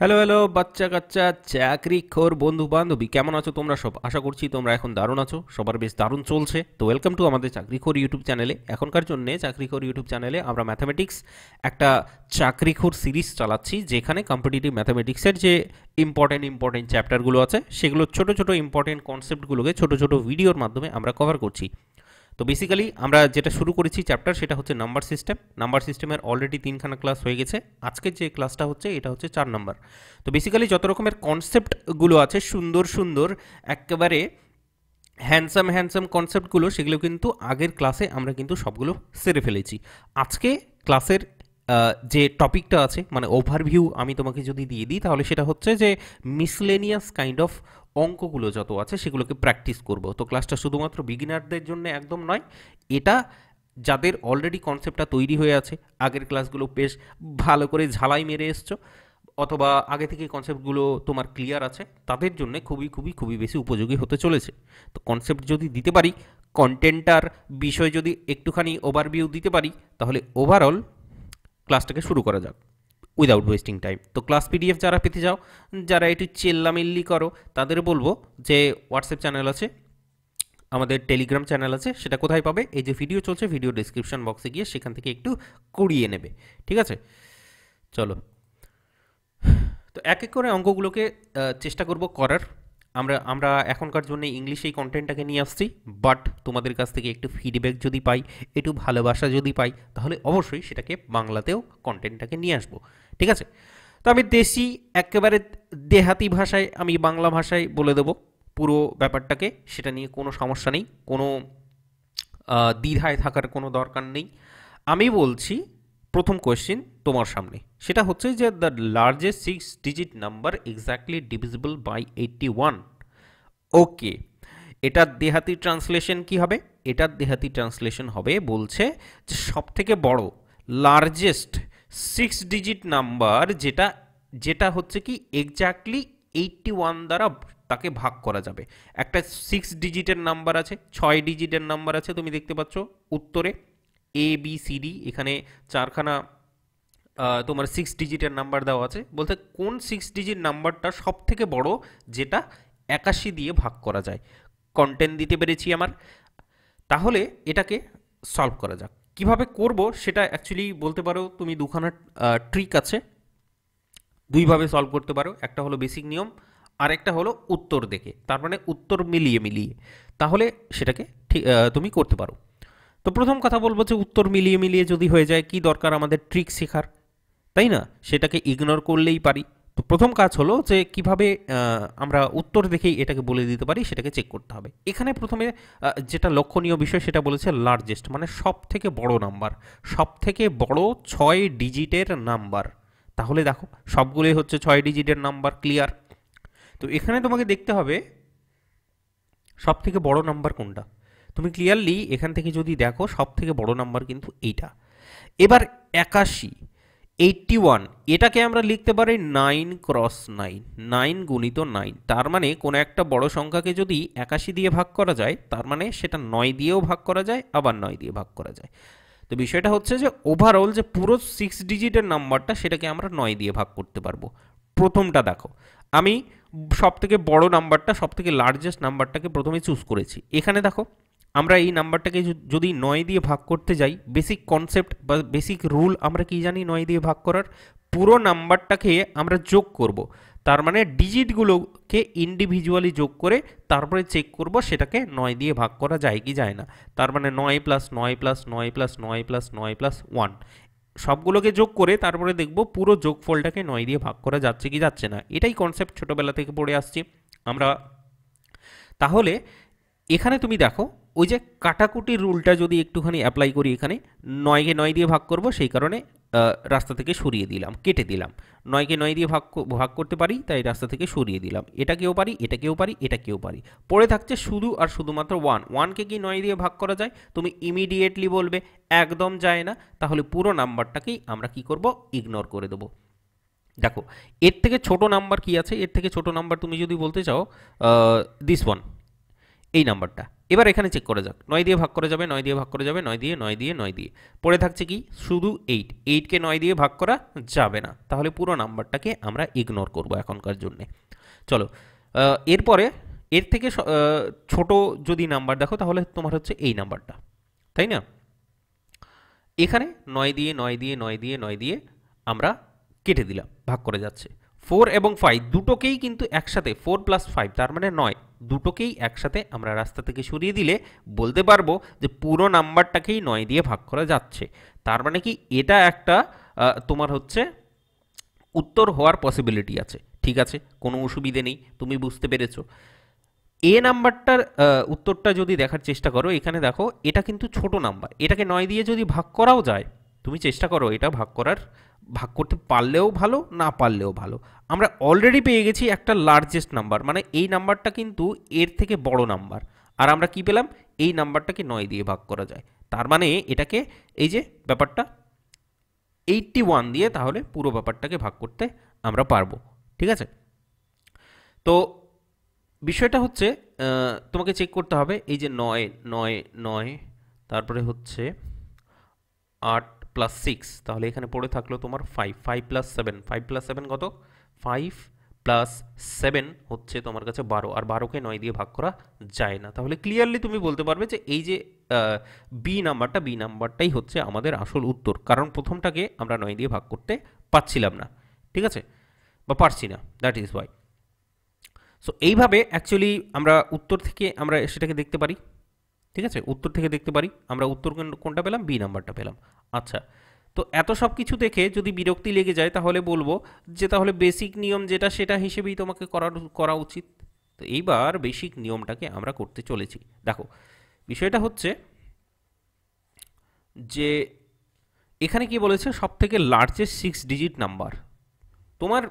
Hello hello বাচ্চা কাচ্চা চাকরিখোর বন্ধু বান্ধবী, কেমন আছো তোমরা সব? আশা করছি তোমরা এখন দারুণ আছো, সবার বেশ দারুণ চলছে। তো ওয়েলকাম টু আমাদের চাকরিখোর ইউটিউব চ্যানেলে। এখনকার জন্য চাকরিখোর ইউটিউব চ্যানেলে আমরা ম্যাথামেটিক্স একটা চাকরিখোর সিরিজ চালাচ্ছি, যেখানে কম্পিটিটিভ ম্যাথামেটিক্সের যে ইম্পর্টেন্ট চ্যাপ্টারগুলো আছে সেগুলো ছোটো ছোটো ইম্পর্টেন্ট কনসেপ্টগুলোকে ছোটো ছোটো ভিডিওর মাধ্যমে আমরা কভার করছি। তো বেসিক্যালি আমরা যেটা শুরু করেছি চ্যাপ্টার, সেটা হচ্ছে নাম্বার সিস্টেম। নাম্বার সিস্টেমের অলরেডি তিনখানা ক্লাস হয়ে গেছে। আজকের যে ক্লাসটা হচ্ছে এটা হচ্ছে 4 নম্বর। তো বেসিক্যালি যত রকমের কনসেপ্টগুলো আছে সুন্দর সুন্দর একেবারে হ্যান্ডসাম কনসেপ্টগুলো, সেগুলো কিন্তু আগের ক্লাসে আমরা কিন্তু সবগুলো সেরে ফেলেছি। আজকে ক্লাসের যে টপিকটা আছে, মানে ওভারভিউ আমি তোমাকে যদি দিয়ে দিই, তাহলে সেটা হচ্ছে যে মিসলেনিয়াস কাইন্ড অফ অঙ্কগুলো যত আছে সেগুলোকে প্র্যাকটিস করব। তো ক্লাসটা শুধুমাত্র বিগিনারদের জন্য একদম নয়, এটা যাদের অলরেডি কনসেপ্টটা তৈরি হয়ে আছে, আগের ক্লাসগুলো বেশ ভালো করে ঝালাই মেরে এসছো, অথবা আগে থেকে কনসেপ্টগুলো তোমার ক্লিয়ার আছে, তাদের জন্য খুবই খুবই খুবই বেশি উপযোগী হতে চলেছে। তো কনসেপ্ট যদি দিতে পারি, কন্টেন্টটার বিষয় যদি একটুখানি ওভারভিউ দিতে পারি, তাহলে ওভারঅল ক্লাসটাকে শুরু করা যাক উইদাউট ওয়েস্টিং টাইম। তো ক্লাস পিডিএফ যারা পেতে যাও, যারা একটু চেল্লামিল্লি করো, তাদের বলবো যে হোয়াটসঅ্যাপ চ্যানেল আছে, আমাদের টেলিগ্রাম চ্যানেল আছে। সেটা কোথায় পাবে? এই যে ভিডিও চলছে, ভিডিও ডিসক্রিপশন বক্সে গিয়ে সেখান থেকে একটু কুড়িয়ে নেবে। ঠিক আছে, চলো। তো এক এক করে অঙ্কগুলোকে চেষ্টা করব করার। আমরা আমরা এখনকার জন্য ইংলিশেই কন্টেন্টটাকে নিয়ে আসছি, বাট তোমাদের কাছ থেকে একটু ফিডব্যাক যদি পাই, একটু ভালোবাসা যদি পাই, তাহলে অবশ্যই সেটাকে বাংলাতেও কন্টেন্টটাকে নিয়ে আসবো। ঠিক আছে, তো আমি দেশি একেবারে দেহাতি ভাষায়, আমি বাংলা ভাষায় বলে দেবো পুরো ব্যাপারটাকে। সেটা নিয়ে কোনো সমস্যা নেই, কোনো দ্বিধায় থাকার কোনো দরকার নেই। আমি বলছি প্রথম কোয়েশ্চেন তোমার সামনে, সেটা হচ্ছে যে the largest 6 digit number exactly divisible by 81। Okay, এটার দেহাতি ট্রান্সলেশন কি হবে? এটার দেহাতি ট্রান্সলেশন হবে, বলছে যে সব থেকে বড় লার্জেস্ট 6 ডিজিট নাম্বার যেটা যেটা হচ্ছে কি এক্স্যাক্টলি 81 দ্বারা তাকে ভাগ করা যাবে। একটা 6 ডিজিটের নাম্বার আছে, 6 ডিজিটের নাম্বার আছে, তুমি দেখতে পাচ্ছ উত্তরে ABCD, এখানে চারখানা তোমার 6 ডিজিটের নাম্বার দেওয়া আছে। বলতে কোন 6 ডিজিট নাম্বারটা সব থেকে বড়, যেটা 81 দিয়ে ভাগ করা যায়। কন্টেন্ট দিতে পেরেছি আমার, তাহলে এটাকে সলভ করা যাক। কিভাবে করব সেটা অ্যাকচুয়ালি বলতে পারো তুমি দুখানা ট্রিক আছে, দুইভাবে সলভ করতে পারো। একটা হলো বেসিক নিয়ম, আর একটা হলো উত্তর দেখে, তার মানে উত্তর মিলিয়ে মিলিয়ে, তাহলে সেটাকে ঠিক তুমি করতে পারো। তো প্রথম কথা বলবো যে উত্তর মিলিয়ে মিলিয়ে যদি হয়ে যায়, কি দরকার আমাদের ট্রিক শেখার, তাই না? সেটাকে ইগনোর করলেই পারি। তো প্রথম কাজ হলো যে কিভাবে আমরা উত্তর দেখেই এটাকে বলে দিতে পারি, সেটাকে চেক করতে হবে। এখানে প্রথমে যেটা লক্ষণীয় বিষয় সেটা বলেছে লার্জেস্ট, মানে সব থেকে বড় নাম্বার, সব থেকে বড় 6 ডিজিটের নাম্বার। তাহলে দেখো সবগুলোই হচ্ছে 6 ডিজিটের নাম্বার, ক্লিয়ার। তো এখানে তোমাকে দেখতে হবে সব থেকে বড় নাম্বার কোনটা। তুমি ক্লিয়ারলি এখান থেকে যদি দেখো, সব থেকে বড় নাম্বার কিন্তু এইটা। এবার 81, 81, এটাকে আমরা লিখতে পারি 9 × 9, 9 × 9। তার মানে কোনো একটা বড় সংখ্যাকে যদি 81 দিয়ে ভাগ করা যায়, তার মানে সেটা 9 দিয়েও ভাগ করা যায়, আবার 9 দিয়ে ভাগ করা যায়। তো বিষয়টা হচ্ছে যে ওভারঅল যে পুরো 6 ডিজিটের নাম্বারটা, সেটাকে আমরা 9 দিয়ে ভাগ করতে পারবো। প্রথমটা দেখো, আমি সব থেকে বড় নাম্বারটা, সব থেকে লার্জেস্ট নাম্বারটাকে প্রথমে চুজ করেছি। এখানে দেখো আমরা এই নাম্বারটাকে যদি 9 দিয়ে ভাগ করতে যাই, বেসিক কনসেপ্ট বা বেসিক রুল আমরা কি জানি 9 দিয়ে ভাগ করার? পুরো নাম্বারটাকে আমরা যোগ করব, তার মানে ডিজিটগুলোকে ইন্ডিভিজুয়ালি যোগ করে তারপরে চেক করব সেটাকে 9 দিয়ে ভাগ করা যায় কি যায় না। তার মানে 9 + 9 + 9 + 9 + 9 + 1, সবগুলোকে যোগ করে তারপরে দেখব পুরো যোগফলটাকে 9 দিয়ে ভাগ করা যাচ্ছে কি যাচ্ছে না। এটাই কনসেপ্ট, ছোটোবেলা থেকে পড়ে আসছি আমরা। তাহলে এখানে তুমি দেখো, ওই যে কাটাকুটির রুলটা যদি একটুখানি অ্যাপ্লাই করি, এখানে 9কে 9 দিয়ে ভাগ করব, সেই কারণে রাস্তা থেকে সরিয়ে দিলাম, কেটে দিলাম। 9কে 9 দিয়ে ভাগ করতে পারি, তাই রাস্তা থেকে সরিয়ে দিলাম। এটাকেও পারি, এটাকেও পারি, এটাকেও পারি। পড়ে থাকছে শুধু আর শুধুমাত্র 1। 1কে কি 9 দিয়ে ভাগ করা যায়? তুমি ইমিডিয়েটলি বলবে একদম যায় না। তাহলে পুরো নাম্বারটাকেই আমরা কি করব? ইগনোর করে দেবো। দেখো এর থেকে ছোট নাম্বার কি আছে? এর থেকে ছোট নাম্বার তুমি যদি বলতে চাও, দিস ওয়ান, এই নাম্বারটা, এবার এখানে চেক করা যাক, 9 দিয়ে ভাগ করে যাবে, 9 দিয়ে ভাগ করে যাবে, 9 দিয়ে 9 দিয়ে 9 দিয়ে, পড়ে থাকছে কি শুধু 8, 8কে 9 দিয়ে ভাগ করা যাবে না, তাহলে পুরো নাম্বারটাকে আমরা ইগনোর করব এখনকার জন্যে। চলো এরপরে এর থেকে ছোট যদি নাম্বার দেখো তাহলে তোমার হচ্ছে এই নাম্বারটা, তাই না? এখানে 9 দিয়ে 9 দিয়ে 9 দিয়ে 9 দিয়ে আমরা কেটে দিলাম, ভাগ করে যাচ্ছে। 4 এবং 5 দুটোকেই কিন্তু একসাথে, 4 প্লাস 5 তার মানে 9, দুটোকেই একসাথে আমরা রাস্তা থেকে সরিয়ে দিলে বলতে পারবো যে পুরো নাম্বারটাকেই 9 দিয়ে ভাগ করা যাচ্ছে। তার মানে কি এটা একটা তোমার হচ্ছে উত্তর হওয়ার পসিবিলিটি আছে। ঠিক আছে, কোনো অসুবিধে নেই, তুমি বুঝতে পেরেছো। এ নাম্বারটার উত্তরটা যদি দেখার চেষ্টা করো, এখানে দেখো এটা কিন্তু ছোট নাম্বার, এটাকে 9 দিয়ে যদি ভাগ করাও যায়, তুমি চেষ্টা করো এটা ভাগ করতে পারলেও ভালো, না পারলেও ভালো। আমরা অলরেডি পেয়ে গেছি একটা লার্জেস্ট নাম্বার, মানে এই নাম্বারটা কিন্তু এর থেকে বড় নাম্বার, আর আমরা কি পেলাম, এই নাম্বারটাকে 9 দিয়ে ভাগ করা যায়। তার মানে এটাকে এই যে ব্যাপারটা 81 দিয়ে তাহলে পুরো ব্যাপারটাকে ভাগ করতে আমরা পারবো। ঠিক আছে, তো বিষয়টা হচ্ছে তোমাকে চেক করতে হবে এই যে 9 9 9, তারপরে হচ্ছে 8 প্লাস 6, তাহলে এখানে পড়ে থাকলো তোমার 5, 5 প্লাস 7, 5 প্লাস 7 কত, 5 প্লাস 7 হচ্ছে তোমার কাছে 12, আর 12কে 9 দিয়ে ভাগ করা যায় না। তাহলে ক্লিয়ারলি তুমি বলতে পারবে যে এই যে বি নাম্বারটাই হচ্ছে আমাদের আসল উত্তর, কারণ প্রথমটাকে আমরা 9 দিয়ে ভাগ করতে পারছিলাম না। ঠিক আছে, বা পারছি না, দ্যাট ইজ ওয়াই। সো এইভাবে অ্যাকচুয়ালি আমরা উত্তর থেকে আমরা সেটাকে দেখতে পারি। ঠিক আছে, উত্তর থেকে দেখতে পারি আমরা উত্তর কোনটা পেলাম, বি নাম্বারটা পেলাম। আচ্ছা, তো এত সব কিছু দেখে যদি বিরক্তি লেগে যায় তাহলে বলবো যে তাহলে বেসিক নিয়ম যেটা সেটা হিসেবেই তোমাকে করা উচিত। তো এইবার বেসিক নিয়মটাকে আমরা করতে চলেছি। দেখো বিষয়টা হচ্ছে যে এখানে কি বলেছে, সব থেকে লার্জেস্ট 6 ডিজিট নাম্বার। তোমার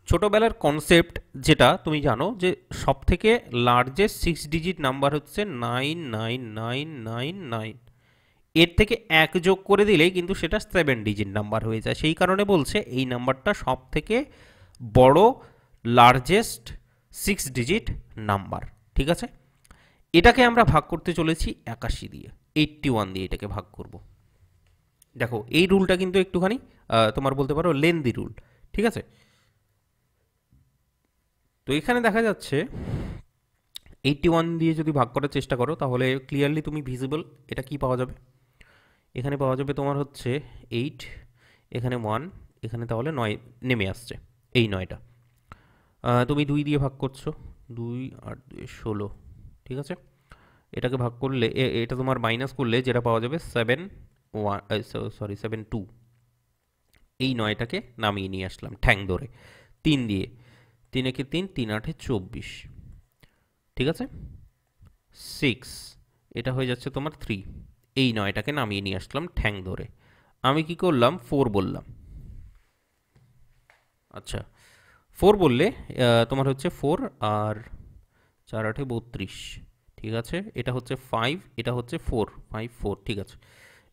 ছোটোবেলার কনসেপ্ট যেটা তুমি জানো যে সব থেকে লার্জেস্ট 6 ডিজিট নাম্বার হচ্ছে 99999, এর থেকে 1 যোগ করে দিলেই কিন্তু সেটা 7 ডিজিট নাম্বার হয়ে যায়। সেই কারণে বলছে এই নাম্বারটা সব থেকে বড় লার্জেস্ট 6 ডিজিট নাম্বার। ঠিক আছে, এটাকে আমরা ভাগ করতে চলেছি 81 দিয়ে, 81 দিয়ে এটাকে ভাগ করব। দেখো এই রুলটা কিন্তু একটুখানি তোমার বলতে পারো লেন্দি রুল। ঠিক আছে, তো এখানে দেখা যাচ্ছে 81 দিয়ে যদি ভাগ করার চেষ্টা করো তাহলে ক্লিয়ারলি তুমি ভিজিবল এটা কি পাওয়া যাবে, এখানে পাওয়া যাবে তোমার হচ্ছে 8, এখানে 1, এখানে তাহলে 9 নেমে আসছে, এই 9টা তুমি 2 দিয়ে ভাগ করছো, 2 আর 2 16। ঠিক আছে, এটাকে ভাগ করলে এটা তোমার মাইনাস করলে যেটা পাওয়া যাবে 7 2, এই 9টাকে নামিয়ে নিয়ে আসলাম ঠ্যাং ধরে 3 দিয়ে, 3 একে 3, 3 8 24। ঠিক আছে, 6, এটা হয়ে যাচ্ছে তোমার 3, এই 9টাকে নামিয়ে নিয়ে আসলাম ঠ্যাং ধরে। আমি কি করলাম, 4 বললাম। আচ্ছা, 4 বললে তোমার হচ্ছে 4 আর 4 8 32। ঠিক আছে, এটা হচ্ছে 5, এটা হচ্ছে 4, 5 4। ঠিক আছে,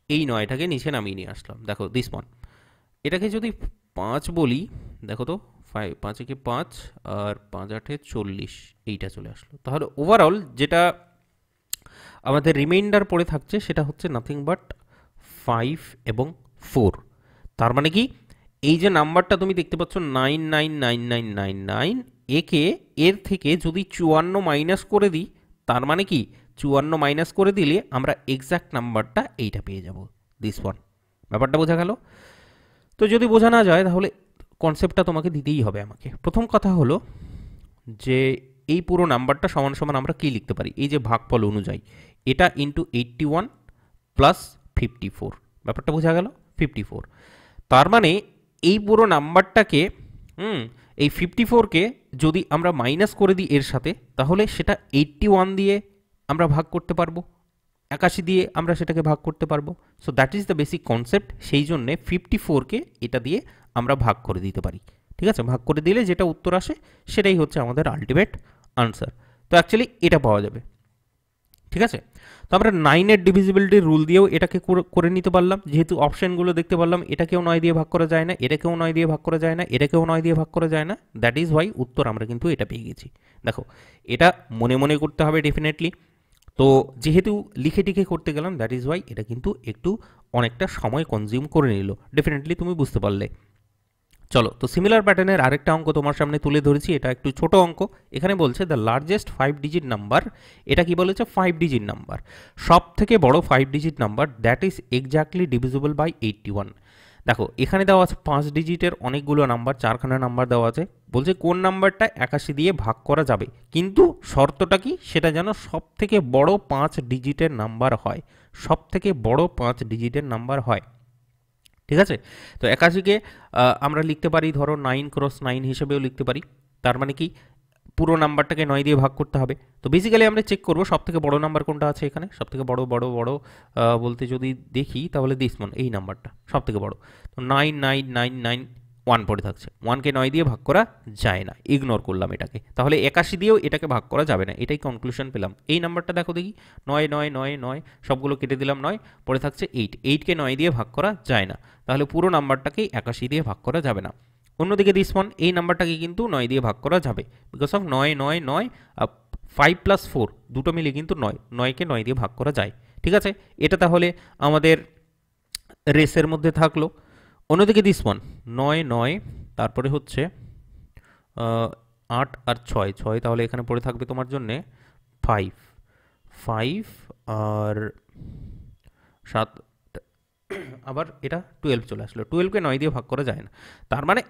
এই 9টাকে নিচে নামিয়ে নিয়ে আসলাম। দেখো দিস ওয়ান, এটাকে যদি 5 বলি, দেখো তো 5 একে 5 আর 5 8 40, এইটা চলে আসলো। তাহলে ওভারঅল যেটা আমাদের রিমাইন্ডার পড়ে থাকছে সেটা হচ্ছে নাথিং বাট 5 এবং 4। তার মানে কি এই যে নাম্বারটা তুমি দেখতে পাচ্ছ 999999, একে এর থেকে যদি 54 মাইনাস করে দিই, তার মানে কি 54 মাইনাস করে দিলে আমরা এক্স্যাক্ট নাম্বারটা এইটা পেয়ে যাব, দিস ওয়ান। ব্যাপারটা বোঝা গেল? তো যদি বোঝা না যায় তাহলে কনসেপ্টটা তোমাকে দিতেই হবে আমাকে। প্রথম কথা হলো যে এই পুরো নাম্বারটা সমান সমান আমরা কি লিখতে পারি, এই যে ভাগফল অনুযায়ী এটা ইন্টু 81 প্লাস 54, ব্যাপারটা বোঝা গেল, 54। তার মানে এই পুরো নাম্বারটাকে এই 54কে যদি আমরা মাইনাস করে দিই এর সাথে, তাহলে সেটা 81 দিয়ে আমরা ভাগ করতে পারবো, 81 দিয়ে আমরা সেটাকে ভাগ করতে পারবো। So that is the basic concept. সেই জন্যে 54কে এটা দিয়ে আমরা ভাগ করে দিতে পারি। ঠিক আছে, ভাগ করে দিলে যেটা উত্তর আসে সেটাই হচ্ছে আমাদের আলটিমেট আনসার। তো অ্যাকচুয়ালি এটা পাওয়া যাবে। ঠিক আছে, তো আমরা 9-এর ডিভিজিবিলিটির রুল দিয়েও এটাকে করে নিতে পারলাম, যেহেতু অপশানগুলো দেখতে পারলাম এটাকেও 9 দিয়ে ভাগ করা যায় না, এটাকেও 9 দিয়ে ভাগ করা যায় না, এটাকেও 9 দিয়ে ভাগ করা যায় না। দ্যাট ইজ ওয়াই উত্তর আমরা কিন্তু এটা পেয়ে গেছি। দেখো এটা মনে মনে করতে হবে ডেফিনেটলি। তো যেহেতু লিখে টিখে করতে গেলাম, দ্যাট ইজ ওয়াই এটা কিন্তু একটু অনেকটা সময় কনজিউম করে নিল। ডেফিনেটলি তুমি বুঝতে পারলে। চলো, তো সিমিলার প্যাটার্নের আরেকটা অঙ্ক তোমার সামনে তুলে ধরেছি। এটা একটু ছোট অঙ্ক। এখানে বলছে দ্য লার্জেস্ট 5 ডিজিট নাম্বার, এটা কি বলেছে 5 ডিজিট নাম্বার, সব থেকে বড় 5 digit number that is exactly divisible by 81। দেখো এখানে দেওয়া আছে 5 ডিজিটের অনেকগুলো নাম্বার, 4খানা নাম্বার দেওয়া আছে। বলছে কোন নাম্বারটা 81 দিয়ে ভাগ করা যাবে, কিন্তু শর্তটা কি, সেটা যেন সব থেকে বড় 5 ডিজিটের নাম্বার হয়, সব থেকে বড় 5 ডিজিটের নাম্বার হয়। ঠিক আছে, তো 81কে আমরা লিখতে পারি ধরো 9 × 9 হিসেবেও লিখতে পারি। তার মানে কি পুরো নাম্বারটাকে 9 দিয়ে ভাগ করতে হবে। তো বেসিক্যালি আমরা চেক করবো সব থেকে বড় নাম্বার কোনটা আছে এখানে। সব থেকে বড় বড় বড় বলতে যদি দেখি তাহলে দিসমন, এই নাম্বারটা সব থেকে বড়। তো 999991 পড়ে থাকছে, 1কে 9 দিয়ে ভাগ করা যায় না, ইগনোর করলাম এটাকে। তাহলে 81 দিয়েও এটাকে ভাগ করা যাবে না, এটাই কনক্লুশন পেলাম। এই নাম্বারটা দেখো দেখি, 9 সবগুলো কেটে দিলাম 9, পড়ে থাকছে 8কে 9 দিয়ে ভাগ করা যায় না, তাহলে পুরো নাম্বারটাকেই 81 দিয়ে ভাগ করা যাবে না। অন্যদিকে দিস ওয়ান, এই নাম্বারটাকে কিন্তু 9 দিয়ে ভাগ করা যাবে, বিকজ অফ 9 5 + 4 দুটো মিলে কিন্তু 9কে 9 দিয়ে ভাগ করা যায়। ঠিক আছে, এটা তাহলে আমাদের রেসের মধ্যে থাকলো। অন্যদিকে দিস ওয়ান 9 তারপরে হচ্ছে 8 আর 6, তাহলে এখানে পড়ে থাকবে তোমার জন্যে 5 আর 7, আবার এটা 12 চলে আসলো। 12কে 9 দিয়ে ভাগ করা যায় না, তার মানে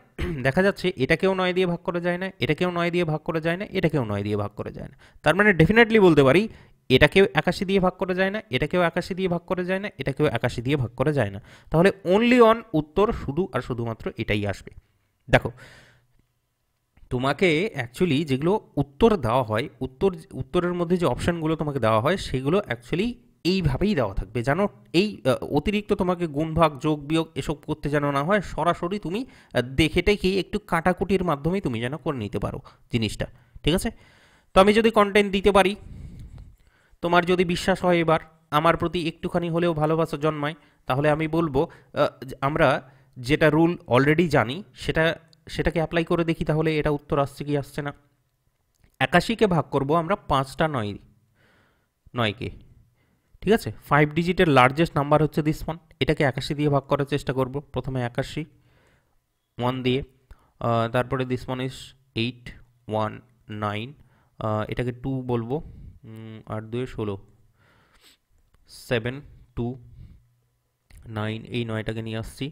দেখা যাচ্ছে এটাকেও 9 দিয়ে ভাগ করা যায় না, এটাকেও 9 দিয়ে ভাগ করা যায় না, এটাকেও 9 দিয়ে ভাগ করা যায় না। তার মানে ডেফিনেটলি বলতে পারি এটাকেও 81 দিয়ে ভাগ করা যায় না, এটাকেও 81 দিয়ে ভাগ করা যায় না, এটাকেও 81 দিয়ে ভাগ করা যায় না। তাহলে অনলি অন উত্তর শুধু আর শুধুমাত্র এটাই আসবে। দেখো তোমাকে অ্যাকচুয়ালি যেগুলো উত্তর দেওয়া হয়, উত্তরের মধ্যে যে অপশানগুলো তোমাকে দেওয়া হয় সেগুলো অ্যাকচুয়ালি এইভাবেই দেওয়া থাকবে, জানো। এই অতিরিক্ত তোমাকে গুণ ভাগ যোগ বিয়োগ এসব করতে যেন না হয়, সরাসরি তুমি দেখে টেকেই একটু কাটাকুটির মাধ্যমেই তুমি যেন করে নিতে পারো জিনিসটা। ঠিক আছে, তো আমি যদি কন্টেন্ট দিতে পারি, তোমার যদি বিশ্বাস হয় এবার আমার প্রতি একটুখানি হলেও ভালোবাসা জন্মায়, তাহলে আমি বলবো আমরা যেটা রুল অলরেডি জানি সেটাকে অ্যাপ্লাই করে দেখি, তাহলে এটা উত্তর আসছে কি আসছে না। 81কে ভাগ করব আমরা 5টা 9কে। ঠিক আছে, 5 ডিজিটের লার্জেস্ট নাম্বার হচ্ছে দিস ওয়ান, এটাকে 81 দিয়ে ভাগ করার চেষ্টা করব। প্রথমে 81 1 দিয়ে, তারপরে দিস ওয়ান ইজ 8 1 9, এটাকে 2 বলবো, 8 2 16, 7 2 9, এই 9টাকে নিয়ে আসছি,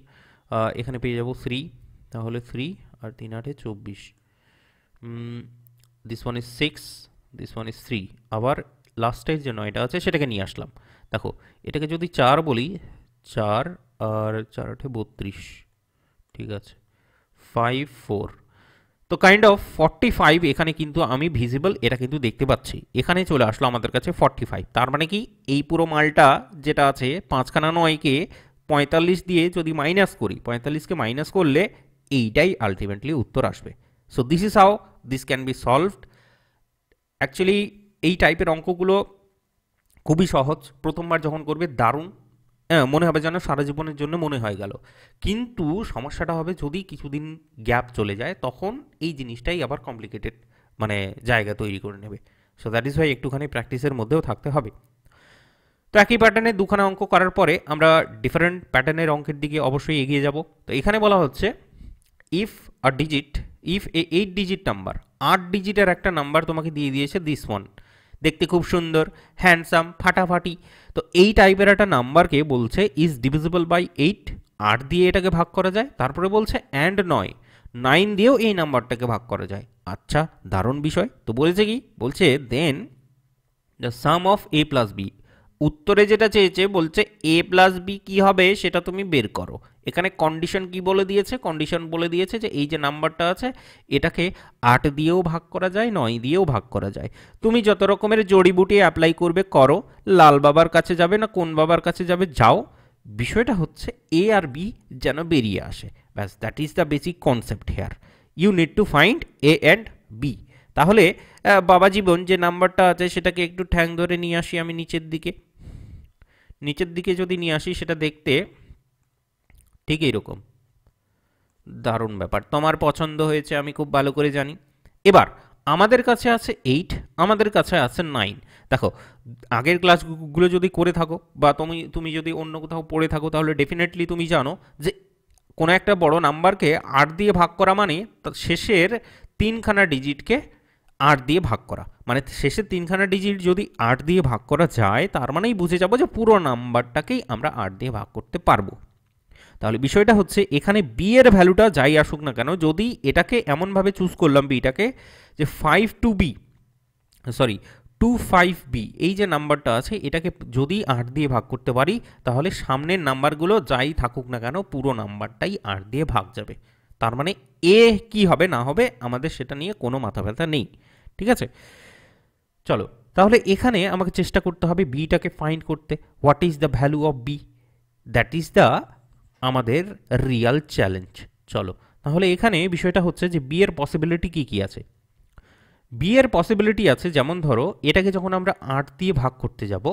এখানে পেয়ে যাব 3, তাহলে 3 আর 3 8 24, this one is 6, this one is 3, আবার লাস্টের যে 9টা আছে সেটাকে নিয়ে আসলাম। দেখো এটাকে যদি 4 বলি, 4 আর 4 8 32, ঠিক আছে 5 4, তো কাইন্ড অফ 45 এখানে কিন্তু আমি ভিজিবল এটা কিন্তু দেখতে পাচ্ছি, এখানে চলে আসলো আমাদের কাছে 45। তার মানে কি এই পুরো মালটা যেটা আছে 5খানা 9কে 45 দিয়ে যদি মাইনাস করি, 45কে মাইনাস করলে এইটাই আলটিমেটলি উত্তর আসবে। So this is how this can be solved. Actually এই টাইপের অঙ্কগুলো খুবই সহজ, প্রথমবার যখন করবে দারুণ মনে হবে যেন সারা জীবনের জন্য মনে হয়ে গেল, কিন্তু সমস্যাটা হবে যদি কিছুদিন গ্যাপ চলে যায়, তখন এই জিনিসটাই আবার কমপ্লিকেটেড মানে জায়গা তৈরি করে নেবে। সো দ্যাট ইজ ওয়াই একটুখানি প্র্যাকটিসের মধ্যেও থাকতে হবে। তো একই প্যাটার্নে দুখানা অঙ্ক করার পরে আমরা ডিফারেন্ট প্যাটার্নের অঙ্কের দিকে অবশ্যই এগিয়ে যাব। তো এখানে বলা হচ্ছে ইফ এ 8 ডিজিট নাম্বার, 8 ডিজিটের একটা নাম্বার তোমাকে দিয়ে দিয়েছে দিস ওয়ান, দেখতে খুব সুন্দর হ্যান্ডসাম ফাটাফাটি। তো এই টাইপের একটা নাম্বারকে বলছে ইজ ডিভিজিবল বাই 8, 8 দিয়ে এটাকে ভাগ করা যায়, তারপরে বলছে অ্যান্ড 9 দিয়েও এই নাম্বারটাকে ভাগ করা যায়। আচ্ছা, দারুণ বিষয়। তো বলেছে কি, বলছে then the sum of a plus B, উত্তরে যেটা চেয়েছে বলছে a প্লাস বি কী হবে সেটা তুমি বের করো। এখানে কন্ডিশন কি বলে দিয়েছে, কন্ডিশন বলে দিয়েছে যে এই যে নাম্বারটা আছে এটাকে 8 দিয়েও ভাগ করা যায়, 9 দিয়েও ভাগ করা যায়। তুমি যত রকমের জড়িবুটি অ্যাপ্লাই করবে করো, লাল বাবার কাছে যাবে না কোন বাবার কাছে যাবে যাও, বিষয়টা হচ্ছে এ আর বি যেন বেরিয়ে আসে, ব্যাস that is the basic concept here. You need to find A and B. তাহলে বাবা জীবন যে নাম্বারটা আছে সেটাকে একটু ঠ্যাং ধরে নিয়ে আসি আমি নিচের দিকে যদি নিয়ে আসি সেটা দেখতে ঠিক এইরকম, দারুণ ব্যাপার, তোমার পছন্দ হয়েছে আমি খুব ভালো করে জানি। এবার আমাদের কাছে আছে 8, আমাদের কাছে আছে 9, দেখো আগের ক্লাসগুলো যদি করে থাকো বা তুমি যদি অন্য কোথাও পড়ে থাকো তাহলে ডেফিনেটলি তুমি জানো যে কোনো একটা বড় নাম্বারকে 8 দিয়ে ভাগ করা মানে শেষের 3খানা ডিজিটকে 8 দিয়ে ভাগ করা, মানে শেষের 3খানা ডিজিট যদি 8 দিয়ে ভাগ করা যায় তার মানেই বুঝে যাবো যে পুরো নাম্বারটাকেই আমরা 8 দিয়ে ভাগ করতে পারবো। তাহলে বিষয়টা হচ্ছে এখানে বি এর ভ্যালুটা যাই আসুক না কেন, যদি এটাকে এমনভাবে চুজ করলাম বিটাকে যে 25b এই যে নাম্বারটা আছে এটাকে যদি 8 দিয়ে ভাগ করতে পারি তাহলে সামনের নাম্বারগুলো যাই থাকুক না কেন পুরো নাম্বারটাই 8 দিয়ে ভাগ যাবে। তার মানে এ কি হবে না হবে আমাদের সেটা নিয়ে কোনো মাথা ব্যথা নেই, ঠিক আছে। চলো তাহলে এখানে আমাকে চেষ্টা করতে হবে বিটাকে ফাইন্ড করতে। What is the value of B, that is the আমাদের রিয়াল চ্যালেঞ্জ। চলো তাহলে এখানে বিষয়টা হচ্ছে যে বি এর পসিবিলিটি কি কি আছে। বি এর পসিবিলিটি আছে যেমন ধরো এটাকে যখন আমরা 8 দিয়ে ভাগ করতে যাব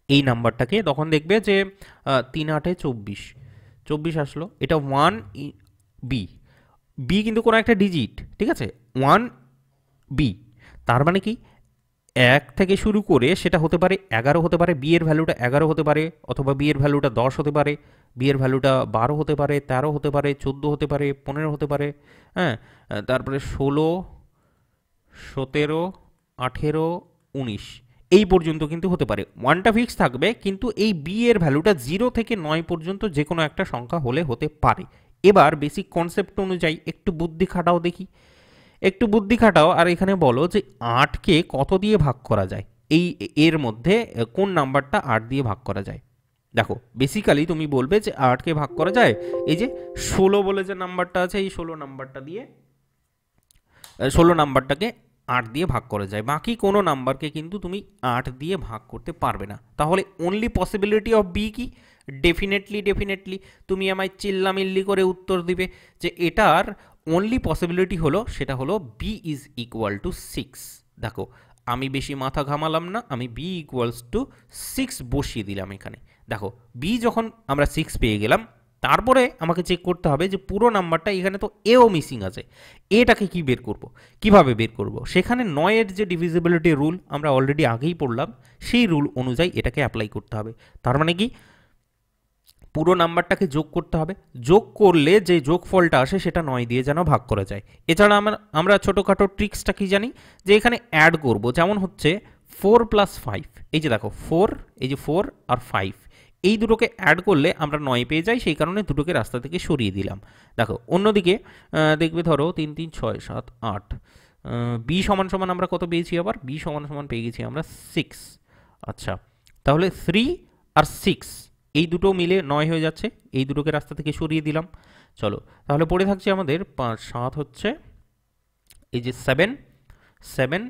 এই নাম্বারটাকে তখন দেখবে যে 3 8 24 আসলো, এটা 1 বি, বি কিন্তু কোনো একটা ডিজিট, ঠিক আছে, 1 বি। তার মানে কি 1 থেকে শুরু করে সেটা হতে পারে 11 হতে পারে, বি এর ভ্যালুটা 11 হতে পারে, অথবা বি এর ভ্যালুটা 10 হতে পারে, বি এর ভ্যালুটা 12 হতে পারে, 13 হতে পারে, 14 হতে পারে, 15 হতে পারে, হ্যাঁ, তারপরে 16 17 18 19 এই পর্যন্ত কিন্তু হতে পারে। ওয়ানটা ফিক্স থাকবে কিন্তু এই বি এর ভ্যালুটা 0 থেকে 9 পর্যন্ত যে কোনো একটা সংখ্যা হলে হতে পারে। এবার বেসিক কনসেপ্ট অনুযায়ী একটু বুদ্ধি খাটাও দেখি, একটু বুদ্ধি খাটাও আর এখানে বলো যে 8কে কত দিয়ে ভাগ করা যায়, এই এর মধ্যে কোন নাম্বারটা 8 দিয়ে ভাগ করা যায়। দেখো বেসিক্যালি তুমি বলবে যে 8কে ভাগ করা যায় এই যে 16 বলে যে নাম্বারটা আছে এই 16 নাম্বারটা দিয়ে, 16 নাম্বারটাকে 8 দিয়ে ভাগ করা যায়, বাকি কোনো নাম্বারকে কিন্তু তুমি 8 দিয়ে ভাগ করতে পারবে না। তাহলে অনলি পসিবিলিটি অফ বি কি, ডেফিনেটলি তুমি আমায় চিল্লামিল্লি করে উত্তর দিবে যে এটার অনলি পসিবিলিটি হলো সেটা হলো বি ইজ ইকুয়াল টু 6। দেখো আমি বেশি মাথা ঘামালাম না, আমি বি ইকুয়ালস টু 6 বসিয়ে দিলাম এখানে। দেখো বি যখন আমরা 6 পেয়ে গেলাম তারপরে আমাকে চেক করতে হবে যে পুরো নাম্বারটা, এখানে তো এও মিসিং আছে, এটাকে কি বের করব, কিভাবে বের করব, সেখানে 9 এর যে ডিভিজিবিলিটি রুল আমরা অলরেডি আগেই পড়লাম সেই রুল অনুযায়ী এটাকে অ্যাপ্লাই করতে হবে। তার মানে কি পুরো নাম্বারটাকে যোগ করতে হবে, যোগ করলে যে যোগফলটা আসে সেটা 9 দিয়ে যেন ভাগ করা যায়। এছাড়া আমরা ছোটোখাটো ট্রিক্সটা কি জানি যে এখানে অ্যাড করব, যেমন হচ্ছে 4 + 5, এই যে দেখো 4, এই যে 4 আর 5 এই দুটোকে অ্যাড করলে আমরা 9 পেয়ে যাই, সেই কারণে দুটোকে রাস্তা থেকে সরিয়ে দিলাম। দেখো অন্যদিকে দেখবে ধরো 3 3 6 7 8, বি সমান সমান আমরা কত পেয়েছি, আবার বি সমান সমান পেয়ে গেছি আমরা 6। আচ্ছা তাহলে 3 আর 6 এই দুটো মিলে 9 হয়ে যাচ্ছে, এই দুটোকে রাস্তা থেকে সরিয়ে দিলাম। চলো তাহলে পড়ে থাকছে আমাদের 5 7 হচ্ছে এই যে 7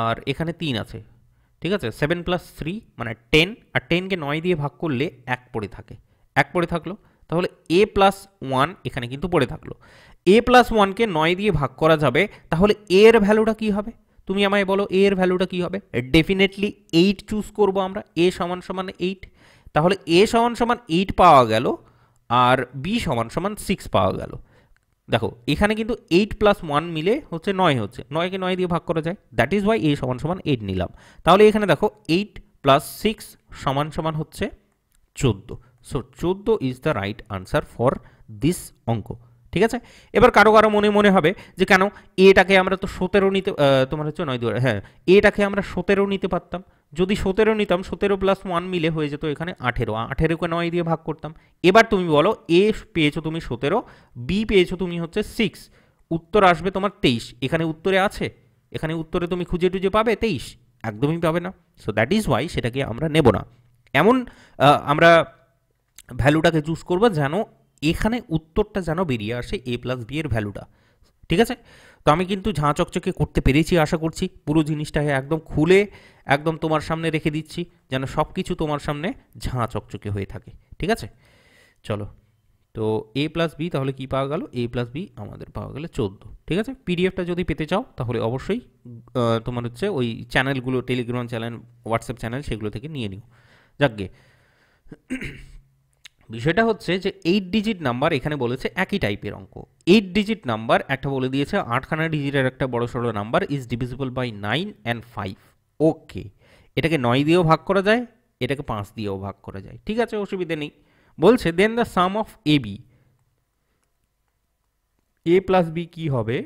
আর এখানে 3 আছে, ঠিক আছে, 7 + 3 মানে 10, আর 10কে 9 দিয়ে ভাগ করলে 1 পড়ে থাকে, 1 পড়ে থাকলো। তাহলে a + 1 এখানে কিন্তু পড়ে থাকলো, a + 1কে 9 দিয়ে ভাগ করা যাবে, তাহলে a এর ভ্যালুটা কি হবে, তুমি আমায় বলো a এর ভ্যালুটা কি হবে। ডেফিনেটলি 8 চুজ করব আমরা, a সমান সমান 8, তাহলে a সমান সমান 8 পাওয়া গেল আর b সমান সমান 6 পাওয়া গেল। দেখো এখানে কিন্তু 8 + 1 মিলে হচ্ছে 9, হচ্ছে 9কে 9 দিয়ে ভাগ করা যায়, দ্যাট ইজ ওয়াই a সমান সমান 8 নিলাম। তাহলে এখানে দেখো 8 + 6 সমান সমান হচ্ছে 14। So 14 is the right answer for this অঙ্ক, ঠিক আছে। এবার কারো কারো মনে মনে হবে যে কেন এটাকে আমরা তো 17 নিতে, তোমার হচ্ছে 9 দিয়ে, হ্যাঁ এটাকে আমরা 17 নিতে পারতাম, যদি 17 নিতাম 17 + 1 মিলে হয়ে যেত এখানে 18, 18কে 9 দিয়ে ভাগ করতাম। এবার তুমি বলো এ পেয়েছো তুমি 17, বি পেয়েছো তুমি হচ্ছে 6, উত্তর আসবে তোমার 23। এখানে উত্তরে আছে, এখানে উত্তরে তুমি খুঁজে টুজে পাবে 23, একদমই পাবে না। সো দ্যাট ইজ ওয়াই সেটাকে আমরা নেব না, এমন আমরা ভ্যালুটাকে চুজ করবো যেন এখানে উত্তরটা যেন বেরিয়ে আসে a + b এর ভ্যালুটা, ঠিক আছে। তো আমি কিন্তু ঝাঁ চকচকে করতে পেরেছি আশা করছি, পুরো জিনিসটাকে একদম খুলে একদম তোমার সামনে রেখে দিচ্ছি যেন সব কিছু তোমার সামনে ঝাঁ চকচকে হয়ে থাকে, ঠিক আছে। চলো তো a + b তাহলে কি পাওয়া গেল, a + b আমাদের পাওয়া গেল 14, ঠিক আছে। পিডিএফটা যদি পেতে চাও তাহলে অবশ্যই তোমার হচ্ছে ওই চ্যানেলগুলো, টেলিগ্রাম চ্যানেল, হোয়াটসঅ্যাপ চ্যানেল, সেগুলো থেকে নিয়ে নিও। যাকগে বিষয়টা হচ্ছে যে 8 ডিজিট নাম্বার এখানে বলেছে একই টাইপের অঙ্ক, 8 ডিজিট নাম্বার একটা বলে দিয়েছে 8খানা ডিজিটের একটা বড় সড়ো number is divisible by 9 and 5, okay, এটাকে 9 দিয়েও ভাগ করা যায়, এটাকে 5 দিয়েও ভাগ করা যায়, ঠিক আছে, অসুবিধে নেই। বলছে then the sum of A B, A plus B কী হবে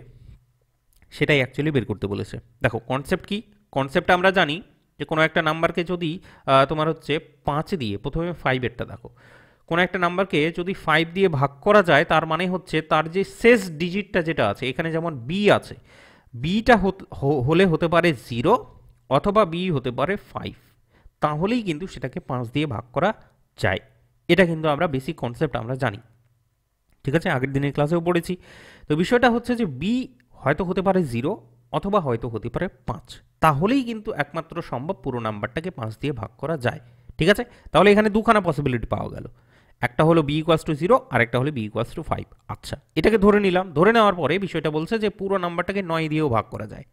সেটাই অ্যাকচুয়ালি বের করতে বলেছে। দেখো কনসেপ্ট কি, কনসেপ্ট আমরা জানি যে কোনো একটা নাম্বারকে যদি তোমার হচ্ছে 5 দিয়ে, প্রথমে 5-এরটা দেখো, কোনো একটা নাম্বারকে যদি 5 দিয়ে ভাগ করা যায় তার মানে হচ্ছে তার যে শেষ ডিজিটটা যেটা আছে, এখানে যেমন বি আছে, বিটা হলে হতে পারে 0 অথবা বি হতে পারে 5, তাহলেই কিন্তু সেটাকে 5 দিয়ে ভাগ করা যায়। এটা কিন্তু আমরা বেসিক কনসেপ্ট আমরা জানি, ঠিক আছে, আগের দিনের ক্লাসেও পড়েছি। তো বিষয়টা হচ্ছে যে বি হয়তো হতে পারে 0 অথবা হয়তো হতে পারে 5, তাহলেই কিন্তু একমাত্র সম্ভব পুরো নাম্বারটাকে 5 দিয়ে ভাগ করা যায়, ঠিক আছে। তাহলে এখানে দুখানা পসিবিলিটি পাওয়া গেল, একটা হলো বি ইকুয়ালস টু 0 আর একটা হলো বি ইকুয়ালস টু 5। আচ্ছা, এটাকে ধরে নিলাম, ধরে নেওয়ার পরে বিষয়টা বলছে যে পুরো নাম্বারটাকে 9 দিয়েও ভাগ করা যায়।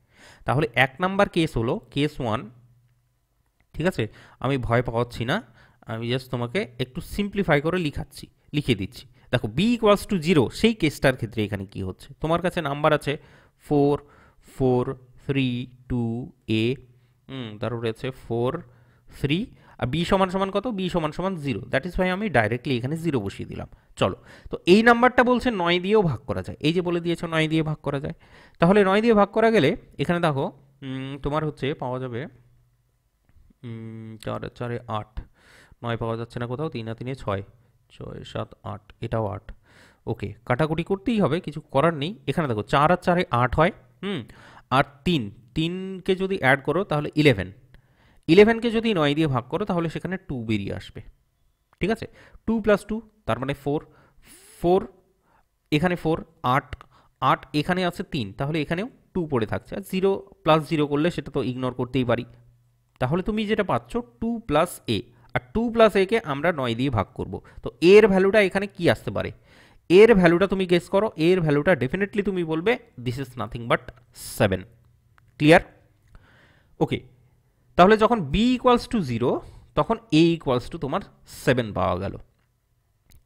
তাহলে 1 নাম্বার কেস হলো কেস 1, ঠিক আছে। আমি ভয় পাওয়াচ্ছি না, আমি জাস্ট তোমাকে একটু সিম্পলিফাই করে লিখে দিচ্ছি। দেখো বি ইকুয়ালস টু 0 সেই কেসটার ক্ষেত্রে এখানে কি হচ্ছে, তোমার কাছে নাম্বার আছে 4 4 3 2 এ, তারপর রয়েছে 4 3, আর বি সমান সমান কত, বি সমান সমান 0, দ্যাট ইজ ভাই আমি ডাইরেক্টলি এখানে 0 বসিয়ে দিলাম। চলো, তো এই নাম্বারটা বলছে 9 দিয়েও ভাগ করা যায়, এই যে বলে দিয়েছে 9 দিয়ে ভাগ করা যায়। তাহলে 9 দিয়ে ভাগ করা গেলে এখানে দেখো তোমার হচ্ছে পাওয়া যাবে 4 আর 4 8, 9 পাওয়া যাচ্ছে না কোথাও, 3 আর 3 6, 6 7 8, এটাও 8। ওকে, কাটাকুটি করতেই হবে, কিছু করার নেই। এখানে দেখো 4 আর 4 8 হয়, আর 3কে যদি অ্যাড করো তাহলে 11, 11কে যদি 9 দিয়ে ভাগ করো তাহলে সেখানে 2 বেরিয়ে আসবে, ঠিক আছে। 2 প্লাস 2 তার মানে 4, 4 এখানে 4, 8, 8 এখানে আছে 3, তাহলে এখানেও 2 পড়ে থাকছে, আর 0 প্লাস 0 করলে সেটা তো ইগনোর করতেই পারি। তাহলে তুমি যেটা পাচ্ছ 2 প্লাস এ, আর 2 প্লাস এ কে আমরা 9 দিয়ে ভাগ করব। তো এর ভ্যালুটা এখানে কি আসতে পারে, এর ভ্যালুটা তুমি গেস করো, এর ভ্যালুটা ডেফিনেটলি তুমি বলবে this is nothing but 7। Clear? Okay, তাহলে যখন বি ইকুয়ালস টু 0 তখন এ ইকুয়ালস টু তোমার 7 পাওয়া গেল।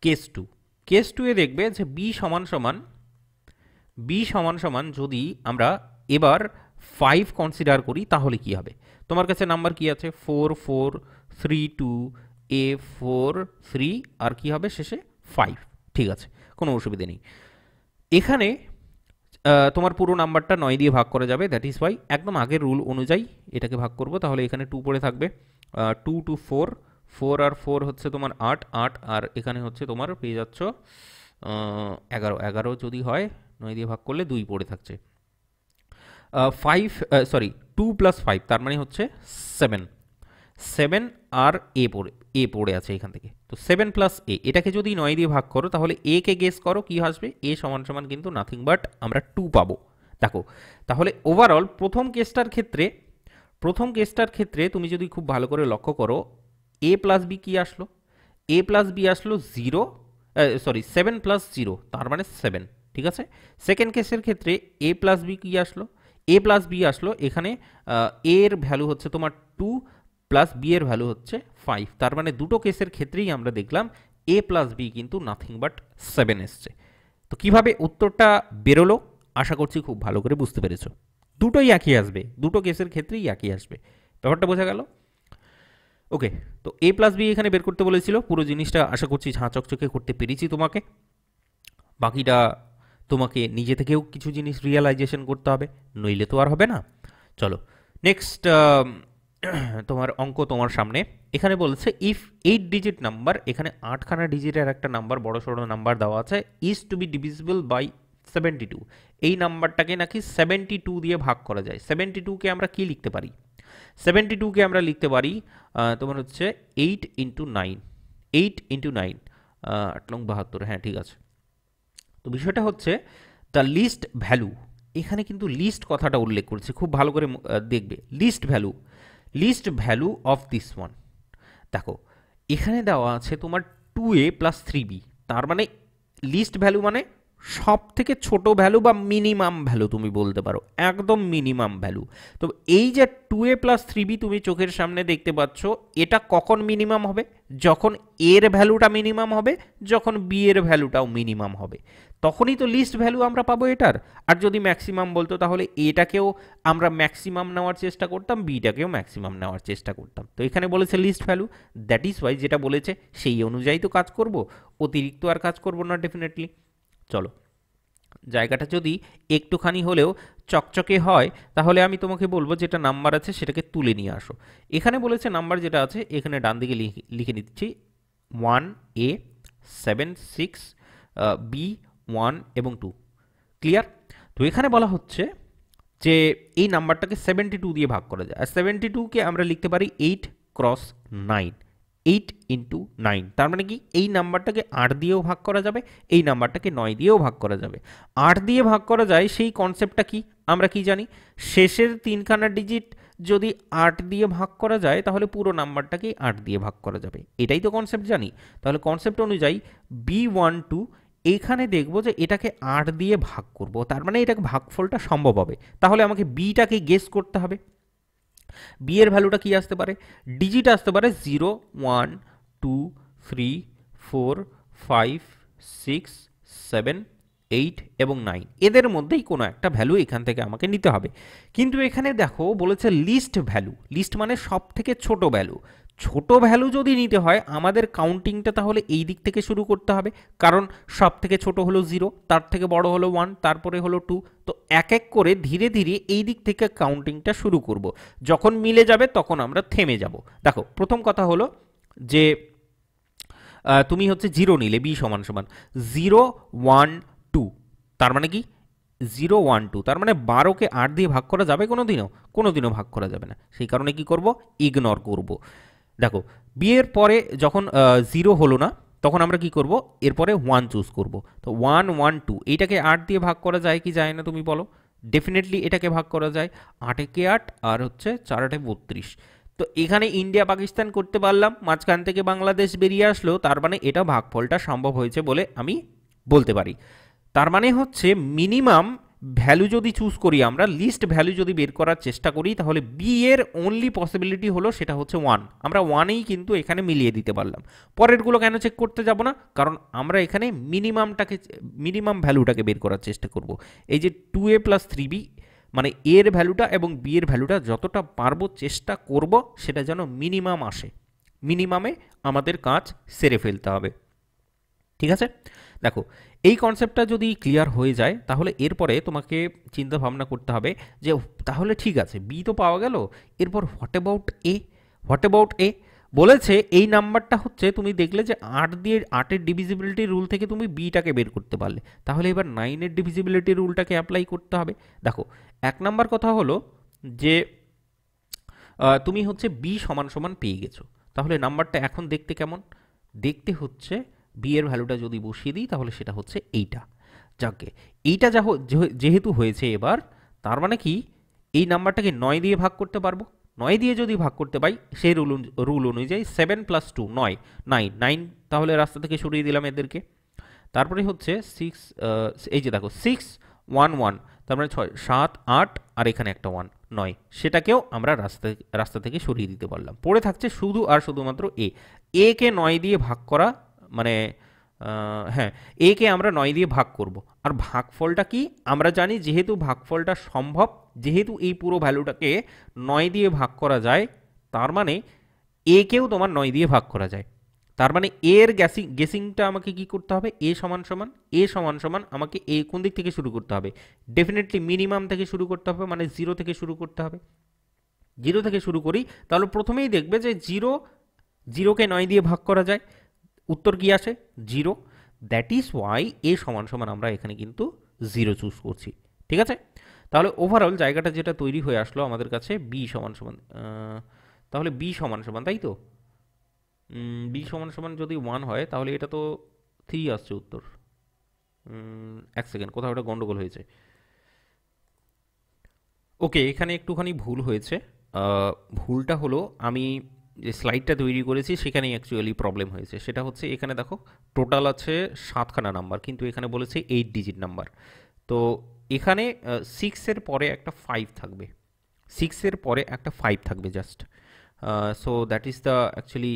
কেস 2, কেস 2 এ দেখবে যে বি সমান সমান যদি আমরা এবার 5 কনসিডার করি তাহলে কি হবে। তোমার কাছে নাম্বার কি আছে 4 4 3 2 এ 4 3, আর কি হবে শেষে 5, ঠিক আছে, কোনো অসুবিধা নেই। এখানে তোমার পুরো নাম্বারটা 9 দিয়ে ভাগ করা যাবে, দ্যাট ইজ ওয়াই একদম আগের রুল অনুযায়ী এটাকে ভাগ করব। তাহলে এখানে 2 পড়ে থাকবে, 2 2 4, 4 আর 4 হচ্ছে তোমার 8 8, আর এখানে হচ্ছে তোমার পেয়ে যাচ্ছ 11, 11 যদি হয় 9 দিয়ে ভাগ করলে 2 পড়ে থাকছে, 5 সরি 2 প্লাস 5 তার মানে হচ্ছে 7, 7 আর এ পড়ে আছে এখান থেকে, তো 7 প্লাস এ, এটাকে যদি 9 দিয়ে ভাগ করো তাহলে এ কে গেস করো কি আসবে, এ সমান সমান কিন্তু নাথিং বাট আমরা 2 পাবো। দেখো তাহলে ওভারঅল প্রথম কেসটার ক্ষেত্রে তুমি যদি খুব ভালো করে লক্ষ্য করো, এ প্লাস বি কি আসলো, এ প্লাস বি আসলো 0, সরি 7 প্লাস 0 তার মানে 7, ঠিক আছে। সেকেন্ড কেসের ক্ষেত্রে এ প্লাস বি কি আসলো, এ প্লাস বি আসলো, এখানে এর ভ্যালু হচ্ছে তোমার 2 প্লাস বি এর ভ্যালু হচ্ছে 5, তার মানে দুটো কেসের ক্ষেত্রেই আমরা দেখলাম এ প্লাস বি কিন্তু নাথিং বাট 7 এসছে। তো কিভাবে উত্তরটা বেরোলো আশা করছি খুব ভালো করে বুঝতে পেরেছো, দুটোই একই আসবে, দুটো কেসের ক্ষেত্রেই একই আসবে, ব্যাপারটা বোঝা গেল। ওকে, তো এ প্লাস বি এখানে বের করতে বলেছিল, পুরো জিনিসটা আশা করছি ঝাঁ চকচকে করতে পেরেছি তোমাকে, বাকিটা তোমাকে নিজে থেকেও কিছু জিনিস রিয়েলাইজেশন করতে হবে, নইলে তো আর হবে না। চলো নেক্সট তোমার অঙ্ক তোমার সামনে, এখানে বলছে ইফ 8 ডিজিট নাম্বার, এখানে 8খানা ডিজিটের একটা নাম্বার বড় সড়ো নাম্বার দেওয়া আছে, is to be divisible by 72, এই নাম্বারটাকে নাকি 72 দিয়ে ভাগ করা যায়। 72কে আমরা কি লিখতে পারি, 72কে আমরা লিখতে পারি তোমার হচ্ছে 8 ইন্টু 9, 8 ইন্টু 9, 8 লং 72, হ্যাঁ ঠিক আছে। তো বিষয়টা হচ্ছে দ্য লিস্ট ভ্যালু, এখানে কিন্তু লিস্ট কথাটা উল্লেখ করেছে, খুব ভালো করে দেখবে, least value of this one. দেখো এখানে দেওয়া আছে তোমার 2a প্লাস 3b, তার মানে লিস্ট ভ্যালু মানে সব থেকে ছোট ভ্যালু বা মিনিমাম ভ্যালু তুমি বলতে পারো, একদম মিনিমাম ভ্যালু। তো এই যে 2a প্লাস 3b তুমি চোখের সামনে দেখতে পাচ্ছ, এটা কখন মিনিমাম হবে? যখন এর ভ্যালুটা মিনিমাম হবে, যখন বি এর ভ্যালুটাও মিনিমাম হবে, তখনই তো লিস্ট ভ্যালু আমরা পাবো এটার। আর যদি ম্যাক্সিমাম বলতো তাহলে এটাকেও আমরা ম্যাক্সিমাম নেওয়ার চেষ্টা করতাম, বিটাকেও ম্যাক্সিমাম নেওয়ার চেষ্টা করতাম। তো এখানে বলেছে least value, that is Y যেটা বলেছে সেই অনুযায়ী তো কাজ করব, অতিরিক্ত আর কাজ করব না ডেফিনেটলি। চলো, জায়গাটা যদি একটুখানি হলেও চকচকে হয় তাহলে আমি তোমাকে বলবো যেটা নাম্বার আছে সেটাকে তুলে নিয়ে আসো। এখানে বলেছে নাম্বার যেটা আছে এখানে ডান দিকে লিখে নিচ্ছি 1a 7 6 বি 1 এবং 2। ক্লিয়ার? তো এখানে বলা হচ্ছে যে এই নাম্বারটাকে 72 দিয়ে ভাগ করা যায়, আর 72কে আমরা লিখতে পারি 8 ক্রস 9, 8 ইন্টু 9। তার মানে কি এই নাম্বারটাকে 8 দিয়েও ভাগ করা যাবে, এই নাম্বারটাকে 9 দিয়েও ভাগ করা যাবে। 8 দিয়ে ভাগ করা যায় সেই কনসেপ্টটা কি আমরা কি জানি? শেষের তিনখানা ডিজিট যদি 8 দিয়ে ভাগ করা যায় তাহলে পুরো নাম্বারটাকেই 8 দিয়ে ভাগ করা যাবে, এটাই তো কনসেপ্ট জানি। তাহলে কনসেপ্ট অনুযায়ী B12 এইখানে দেখবো যে এটাকে 8 দিয়ে ভাগ করব, তার মানে এটাকে ভাগফলটা সম্ভব হবে। তাহলে আমাকে বিটাকে গেস করতে হবে, বি এর ভ্যালুটা কি আসতে পারে? ডিজিট আসতে পারে 0 1 2 3 4 5 6 7 8 এবং 9, এদের মধ্যেই কোনো একটা ভ্যালু এখান থেকে আমাকে নিতে হবে। কিন্তু এখানে দেখো বলেছে লিস্ট ভ্যালু, লিস্ট মানে সব থেকে ছোট ভ্যালু। ছোট ভ্যালু যদি নিতে হয় আমাদের কাউন্টিংটা তাহলে এই দিক থেকে শুরু করতে হবে, কারণ সব থেকে ছোট হলো 0, তার থেকে বড় হলো 1, তারপরে হলো 2। তো এক এক করে ধীরে ধীরে এই দিক থেকে কাউন্টিংটা শুরু করব, যখন মিলে যাবে তখন আমরা থেমে যাব। দেখো প্রথম কথা হলো যে তুমি হচ্ছে 0 নিলে, বি সমান সমান 0 1 2, তার মানে কি 0 1 2, তার মানে 12কে 8 দিয়ে ভাগ করা যাবে কোনোদিনও? কোনোদিনও ভাগ করা যাবে না, সেই কারণে কি করব? ইগনোর করব। দেখো বি এর পরে যখন 0 হলো না তখন আমরা কি করব? এরপরে 1 চুজ করব। তো 1 1 2 এইটাকে 8 দিয়ে ভাগ করা যায় কি যায় না তুমি বলো? ডেফিনেটলি এটাকে ভাগ করা যায়, 8 একে 8 আর হচ্ছে 4 8 32। তো এখানে ইন্ডিয়া পাকিস্তান করতে পারলাম, মাঝখান থেকে বাংলাদেশ বেরিয়ে আসলো, তার মানে এটা ভাগফলটা সম্ভব হয়েছে বলে আমি বলতে পারি। তার মানে হচ্ছে মিনিমাম ভ্যালু যদি চুজ করি, আমরা লিস্ট ভ্যালু যদি বের করার চেষ্টা করি, তাহলে বি এর অনলি পসিবিলিটি হলো সেটা হচ্ছে 1। আমরা 1এই কিন্তু এখানে মিলিয়ে দিতে পারলাম। পরেরগুলো কেন চেক করতে যাব না? কারণ আমরা এখানে মিনিমাম ভ্যালুটাকে বের করার চেষ্টা করব। এই যে 2a প্লাস 3b মানে এর ভ্যালুটা এবং বি এর ভ্যালুটা যতটা পারবো চেষ্টা করব সেটা যেন মিনিমাম আসে, মিনিমামে আমাদের কাজ সেরে ফেলতে হবে। ঠিক আছে? দেখো এই কনসেপ্টটা যদি ক্লিয়ার হয়ে যায় তাহলে এরপরে তোমাকে চিন্তা ভাবনা করতে হবে যে তাহলে ঠিক আছে বি তো পাওয়া গেল, এরপর what about a? What about a? বলেছে এই নাম্বারটা হচ্ছে তুমি দেখলে যে 8 দিয়ে 8-এর ডিভিজিবিলিটি রুল থেকে তুমি বিটাকে বের করতে পারলে, তাহলে এবার 9-এর ডিভিজিবিলিটি রুলটাকে অ্যাপ্লাই করতে হবে। দেখো 1 নাম্বার কথা হলো যে তুমি হচ্ছে বি সমান সমান পেয়ে গেছো, তাহলে নাম্বারটা এখন দেখতে কেমন? দেখতে হচ্ছে বি এর ভ্যালুটা যদি বসিয়ে দিই তাহলে সেটা হচ্ছে এইটা। যাকে এইটা যেহেতু হয়েছে এবার, তার মানে কি এই নাম্বারটাকে 9 দিয়ে ভাগ করতে পারবো। 9 দিয়ে যদি ভাগ করতে পাই সেই রুল অনুযায়ী 7 প্লাস 2 9, 9 9, তাহলে রাস্তা থেকে সরিয়ে দিলাম এদেরকে। তারপরে হচ্ছে 6, এই যে দেখো 6 1 1, তার মানে 6 7 8 আর এখানে একটা 1 9, সেটাকেও আমরা রাস্তা থেকে সরিয়ে দিতে পারলাম। পড়ে থাকছে শুধু আর শুধুমাত্র এ কে 9 দিয়ে ভাগ করা, মানে হ্যাঁ এ কে আমরা 9 দিয়ে ভাগ করব। আর ভাগফলটা কি আমরা জানি, যেহেতু ভাগফলটা সম্ভব, যেহেতু এই পুরো ভ্যালুটাকে 9 দিয়ে ভাগ করা যায়, তার মানে এ কেও তোমার 9 দিয়ে ভাগ করা যায়। তার মানে এর গেসিংটা আমাকে কি করতে হবে? এ সমান সমান আমাকে এ কোন দিক থেকে শুরু করতে হবে? ডেফিনেটলি মিনিমাম থেকে শুরু করতে হবে, মানে 0 থেকে শুরু করতে হবে। 0 থেকে শুরু করি তাহলে প্রথমেই দেখবে যে 0কে 9 দিয়ে ভাগ করা যায়, উত্তর কি আসে? 0। দ্যাট ইজ ওয়াই এ সমান সমান আমরা এখানে কিন্তু 0 চুজ করছি। ঠিক আছে? তাহলে ওভারঅল জায়গাটা যেটা তৈরি হয়ে আসলো আমাদের কাছে বি সমান সমান, তাহলে বি সমান সমান, তাই তো বি সমান সমান যদি 1 হয় তাহলে এটা তো 3 আসছে উত্তর। এক সেকেন্ড, কোথাও একটা গন্ডগোল হয়েছে। ওকে, এখানে একটুখানি ভুল হয়েছে। ভুলটা হলো আমি যে স্লাইডটা তৈরি করেছি সেখানেই অ্যাকচুয়ালি প্রবলেম হয়েছে। সেটা হচ্ছে এখানে দেখো টোটাল আছে 7খানা নাম্বার, কিন্তু এখানে বলেছে 8 ডিজিট নাম্বার। তো এখানে 6-এর পরে একটা 5 থাকবে, 6-এর পরে একটা 5 থাকবে just. So that is the actually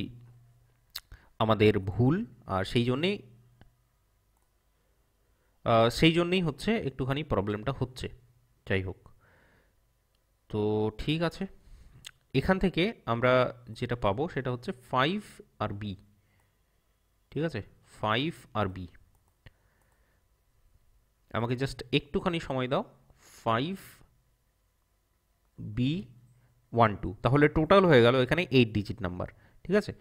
আমাদের ভুল। আর সেই জন্যেই হচ্ছে একটুখানি প্রবলেমটা হচ্ছে। যাই হোক, তো ঠিক আছে, এখান থেকে আমরা যেটা পাবো সেটা হচ্ছে 5 আর বি। ঠিক আছে, 5 আর বি। আমাকে জাস্ট একটুখানি সময় দাও। 5 বি 1 2, তাহলে টোটাল হয়ে গেল এখানে 8 ডিজিট নাম্বার। ঠিক আছে,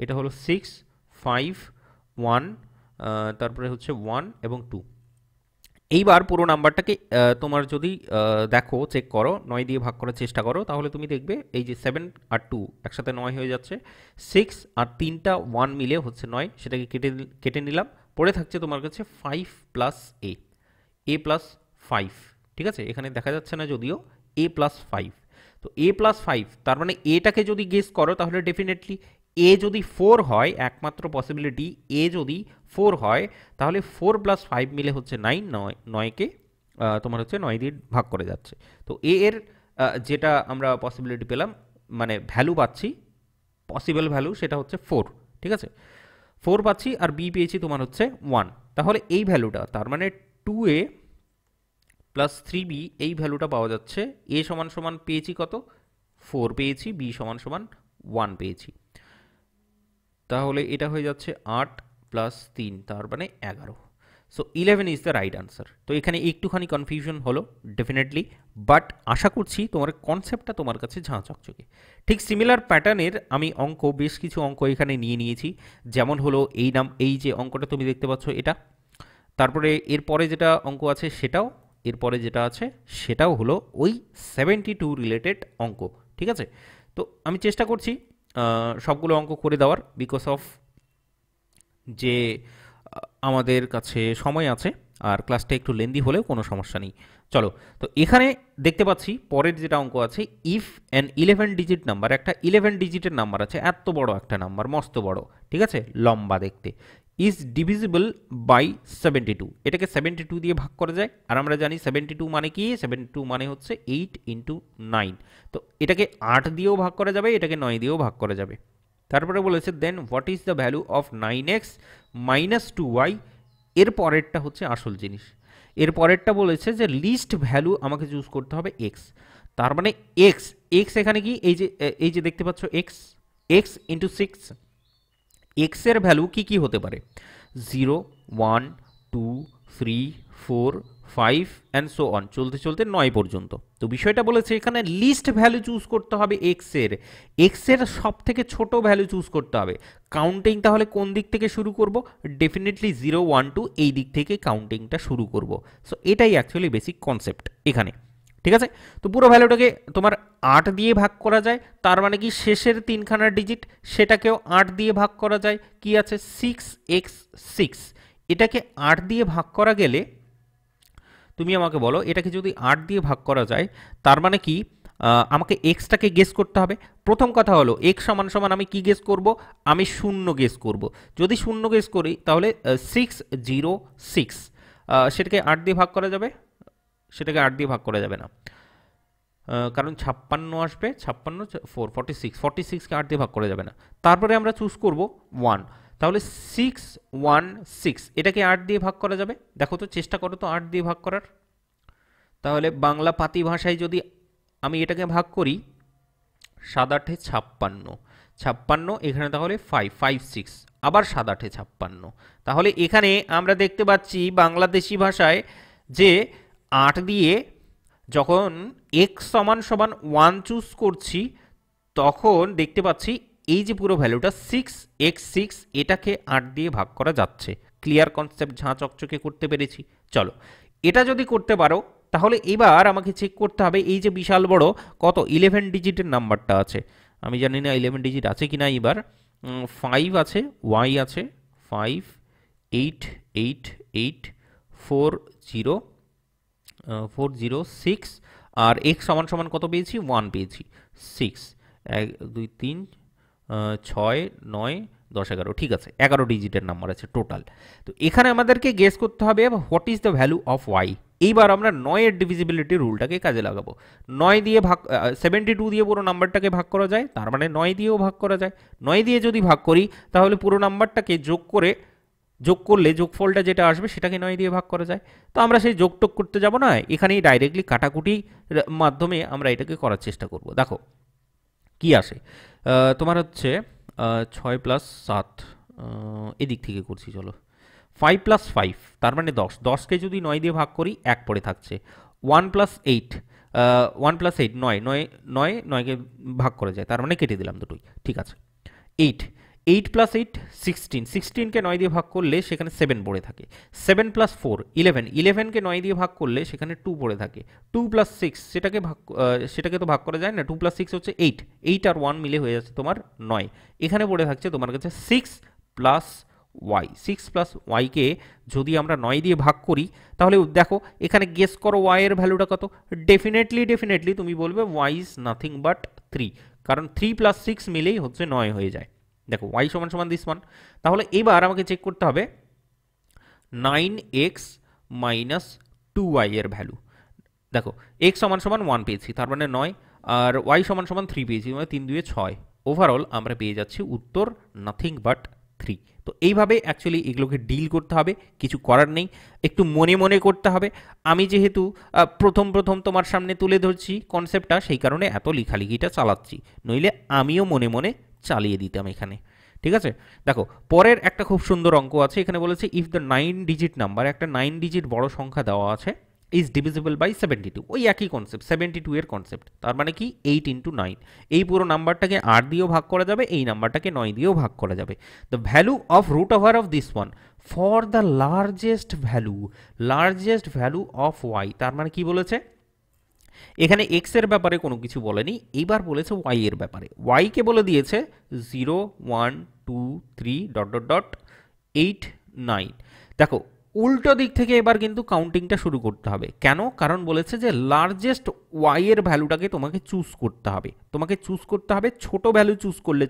এটা হলো 6 5 1, তারপরে হচ্ছে 1 এবং 2। এইবার পুরো নাম্বারটাকে তোমার যদি দেখো, চেক করো, 9 দিয়ে ভাগ করার চেষ্টা করো, তাহলে তুমি দেখবে এই যে 7 আর 2 একসাথে 9 হয়ে যাচ্ছে, 6 আর 3টা 1 মিলে হচ্ছে 9, সেটাকে কেটে নিলাম, পড়ে থাকছে তোমার কাছে 5 প্লাস এ প্লাস 5। ঠিক আছে, এখানে দেখা যাচ্ছে না যদিও, এ প্লাস 5। তো এ প্লাস 5, তার মানে এটাকে যদি গেস করো তাহলে ডেফিনেটলি এ যদি 4 হয়, একমাত্র পসিবিলিটি এ যদি 4 হয়, তাহলে 4 প্লাস 5 মিলে হচ্ছে 9, 9কে তোমার হচ্ছে 9 দিয়ে ভাগ করে যাচ্ছে। তো এ এর যেটা আমরা পসিবিলিটি পেলাম, মানে ভ্যালু পাচ্ছি, পসিবল ভ্যালু, সেটা হচ্ছে 4। ঠিক আছে, 4 পাচ্ছি, আর বি পেয়েছি তোমার হচ্ছে 1। তাহলে এই ভ্যালুটা, তার মানে 2a প্লাস 3b, এই ভ্যালুটা পাওয়া যাচ্ছে। এ সমান সমান পেয়েছি কত, 4 পেয়েছি, বি সমান সমান 1 পেয়েছি। তাহলে এটা হয়ে যাচ্ছে 8 প্লাস 3, তার মানে 11। So 11 is the right answer. তো এখানে একটুখানি কনফিউশন হলো ডেফিনেটলি, বাট আশা করছি তোমার কনসেপ্টটা তোমার কাছে ঝাঁ চকচকে। ঠিক সিমিলার প্যাটার্নের আমি বেশ কিছু অঙ্ক এখানে নিয়েছি। যেমন হলো এই যে অঙ্কটা তুমি দেখতে পাচ্ছ এটা, তারপরে এরপরে যেটা অঙ্ক আছে সেটাও, এরপরে যেটা আছে সেটাও হলো ওই 72 রিলেটেড অঙ্ক। ঠিক আছে, তো আমি চেষ্টা করছি সবগুলো অঙ্ক করে দেওয়ার, বিকজ অফ যে আমাদের কাছে সময় আছে, আর ক্লাসটা একটু লেন্দি হলেও কোনো সমস্যা নেই। চলো, তো এখানে দেখতে পাচ্ছি পরের যেটা অঙ্ক আছে, ইফ অ্যান 11 ডিজিট নাম্বার, একটা 11 ডিজিটের নাম্বার আছে, এত বড় একটা নাম্বার, মস্ত বড়, ঠিক আছে, লম্বা দেখতে, ইজ ডিভিজিবল বাই 72। এটাকে 72 দিয়ে ভাগ করা যায়, আর আমরা জানি 72 মানে কি, 72 মানে হচ্ছে 8 ইন্টু 9। তো এটাকে 8 দিয়েও ভাগ করা যাবে, এটাকে 9 দিয়েও ভাগ করা যাবে। তারপরে বলেছে then what is the value of 9x minus 2y। এর পরেরটা হচ্ছে আসল জিনিস। এর পরেরটা বলেছে যে লিস্ট ভ্যালু আমাকে চুজ করতে হবে এক্স। তার মানে এক্স এখানে কি, এই যে দেখতে পাচ্ছ এক্স ইন্টু 6, এক্সের ভ্যালু কি কি হতে পারে, 0 1 2 3 4 5 অ্যান্ড সো অন, চলতে চলতে 9 পর্যন্ত। তো বিষয়টা বলেছে এখানে লিস্ট ভ্যালু চুজ করতে হবে এক্সের সব থেকে ছোট ভ্যালু চুজ করতে হবে। কাউন্টিং তাহলে কোন দিক থেকে শুরু করব, ডেফিনেটলি 0 1 2 এই দিক থেকে কাউন্টিংটা শুরু করব। সো এটাই অ্যাকচুয়ালি বেসিক কনসেপ্ট এখানে। ঠিক আছে, তো পুরো ভ্যালুটাকে তোমার 8 দিয়ে ভাগ করা যায়, তার মানে কি শেষের 3খানা ডিজিট সেটাকেও 8 দিয়ে ভাগ করা যায়, কি আছে 6x6। এটাকে 8 দিয়ে ভাগ করা গেলে, তুমি আমাকে বলো এটাকে যদি 8 দিয়ে ভাগ করা যায়, তার মানে কি আমাকে এক্সটাকে গেস করতে হবে। প্রথম কথা হলো এক্স সমান সমান আমি কি গেস করব, আমি 0 গেস করব। যদি 0 গেস করি তাহলে 606, সেটাকে 8 দিয়ে ভাগ করা যাবে, সেটাকে 8 দিয়ে ভাগ করা যাবে না, কারণ 56 আসবে, 56 46কে 8 দিয়ে ভাগ করা যাবে না। তারপরে আমরা চুজ করব 1, তাহলে 616, এটাকে 8 দিয়ে ভাগ করা যাবে, দেখো তো, চেষ্টা করো তো 8 দিয়ে ভাগ করার। তাহলে বাংলা পাতি ভাষায় যদি আমি এটাকে ভাগ করি, 7 8 56, এখানে তাহলে 5 5 6, আবার 7 8 56। তাহলে এখানে আমরা দেখতে পাচ্ছি বাংলাদেশি ভাষায় যে 8 দিয়ে যখন x সমান সমান 1 চুজ করছি, তখন দেখতে পাচ্ছি এই যে পুরো ভ্যালুটা 6x6, এটাকে 8 দিয়ে ভাগ করা যাচ্ছে। ক্লিয়ার কনসেপ্ট, ঝাঁ চকচকে করতে পেরেছি। চলো, এটা যদি করতে পারো তাহলে এবার আমাকে চেক করতে হবে এই যে বিশাল বড় কত 11 ডিজিটের নাম্বারটা আছে, আমি জানি না 11 ডিজিট আছে কিনা। এবার 5 আছে, y আছে 5 8 8 8 4 0 4 0 6, আর x সমান সমান কত পেয়েছি, 1 পেয়েছি, 6 1 2 3 ছয়, নয়, 10, 11, ঠিক আছে, 11 ডিজিটের নাম্বার আছে টোটাল। তো এখানে আমাদেরকে গেস করতে হবে what is the value of Y. এইবার আমরা 9-এর ডিভিজিবিলিটি রুলটাকে কাজে লাগাবো। 9 দিয়ে ভাগ 72 দিয়ে পুরো নাম্বারটাকে ভাগ করা যায়, তার মানে 9 দিয়েও ভাগ করা যায়। 9 দিয়ে যদি ভাগ করি তাহলে পুরো নাম্বারটাকে যোগ করলে যোগফলটা যেটা আসবে সেটাকে 9 দিয়ে ভাগ করা যায়। তো আমরা সেই যোগটোগ করতে যাব না, এখানেই ডাইরেক্টলি কাটাকুটি মাধ্যমে আমরা এটাকে করার চেষ্টা করব। দেখো কি আসে, তোমার হচ্ছে 6 + 7, এদিক থেকে করছি চলো, 5 + 5 তার মানে 10, 10কে যদি 9 দিয়ে ভাগ করি 1 পড়ে থাকছে। 1 + 8, 1 + 8 9, 9 9 9কে ভাগ করা যায়, তার মানে কেটে দিলাম দুটোই, ঠিক আছে। 8, 8 + 8 16, 16কে 9 দিয়ে ভাগ করলে সেখানে 7 পড়ে থাকে। 7 + 4 11, 11কে 9 দিয়ে ভাগ করলে সেখানে 2 পড়ে থাকে। 2 + 6 সেটাকে তো ভাগ করা যায় না, 2 + 6 হচ্ছে 8, 8 আর 1 মিলে হয়ে যাচ্ছে তোমার 9। এখানে পড়ে থাকছে তোমার কাছে 6 + y, 6 + y-কে যদি আমরা 9 দিয়ে ভাগ করি তাহলে দেখো এখানে গেস করো y এর ভ্যালুটা কত। ডেফিনেটলি তুমি বলবে y ইজ নাথিং বাট 3, কারণ 3 + 6 মিলেই হচ্ছে 9 হয়ে যায়। দেখো y = দিস ওয়ান। তাহলে এবার আমাকে চেক করতে হবে 9x - 2y এর ভ্যালু। দেখো x = 1 পেয়েছি, তার মানে 9, আর y = 3 পেয়েছি, মানে 3 2 6। ওভারঅল আমরা পেয়ে যাচ্ছি উত্তর নাথিং বাট 3। তো এইভাবে অ্যাকচুয়ালি এগুলোকে ডিল করতে হবে, কিছু করার নেই, একটু মনে মনে করতে হবে। আমি যেহেতু প্রথম তোমার সামনে তুলে ধরছি কনসেপ্টটা, সেই কারণে এত লেখালেখিটা চালাচ্ছি, নইলে আমিও মনে মনে চালিয়ে দিতাম এখানে, ঠিক আছে। দেখো পরের একটা খুব সুন্দর অঙ্ক আছে, এখানে বলেছে ইফ দ্য 9 ডিজিট নাম্বার, একটা 9 ডিজিট বড় সংখ্যা দেওয়া আছে, ইজ ডিভিজিবল বাই 72, ওই একই কনসেপ্ট, 72 এর কনসেপ্ট। তার মানে কি 8 × 9, এই পুরো নাম্বারটাকে 8 দিয়েও ভাগ করা যাবে, এই নাম্বারটাকে 9 দিয়েও ভাগ করা যাবে। The value of root over of this one for the largest value of Y. তার মানে কি বলেছে, এখানে এক্স এর ব্যাপারে কোনো কিছু বলেনি, এইবার বলেছে ওয়াই এর ব্যাপারে। ওয়াইকে বলে দিয়েছে 0 1 2 3 ডট ডট ডট 8 9। দেখো উল্টো দিক থেকে এবার কিন্তু কাউন্টিংটা শুরু করতে হবে। কেন? কারণ বলেছে যে লার্জেস্ট ওয়াই এর ভ্যালুটাকে তোমাকে চুজ করতে হবে, ছোট ভ্যালু চুজ করলে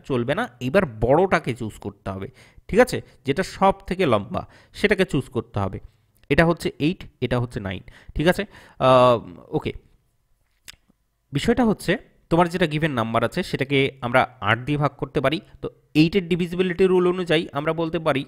চলবে না, এবার বড়টাকে চুজ করতে হবে, ঠিক আছে, যেটা সব থেকে লম্বা সেটাকে চুজ করতে হবে। এটা হচ্ছে 8, এটা হচ্ছে 9, ঠিক আছে। ওকে, বিষয়টা হচ্ছে তোমার যেটা গিভেন নাম্বার আছে সেটাকে আমরা 8 দিয়ে ভাগ করতে পারি। তো 8-এর ডিভিজিবিলিটি রুল অনুযায়ী আমরা বলতে পারি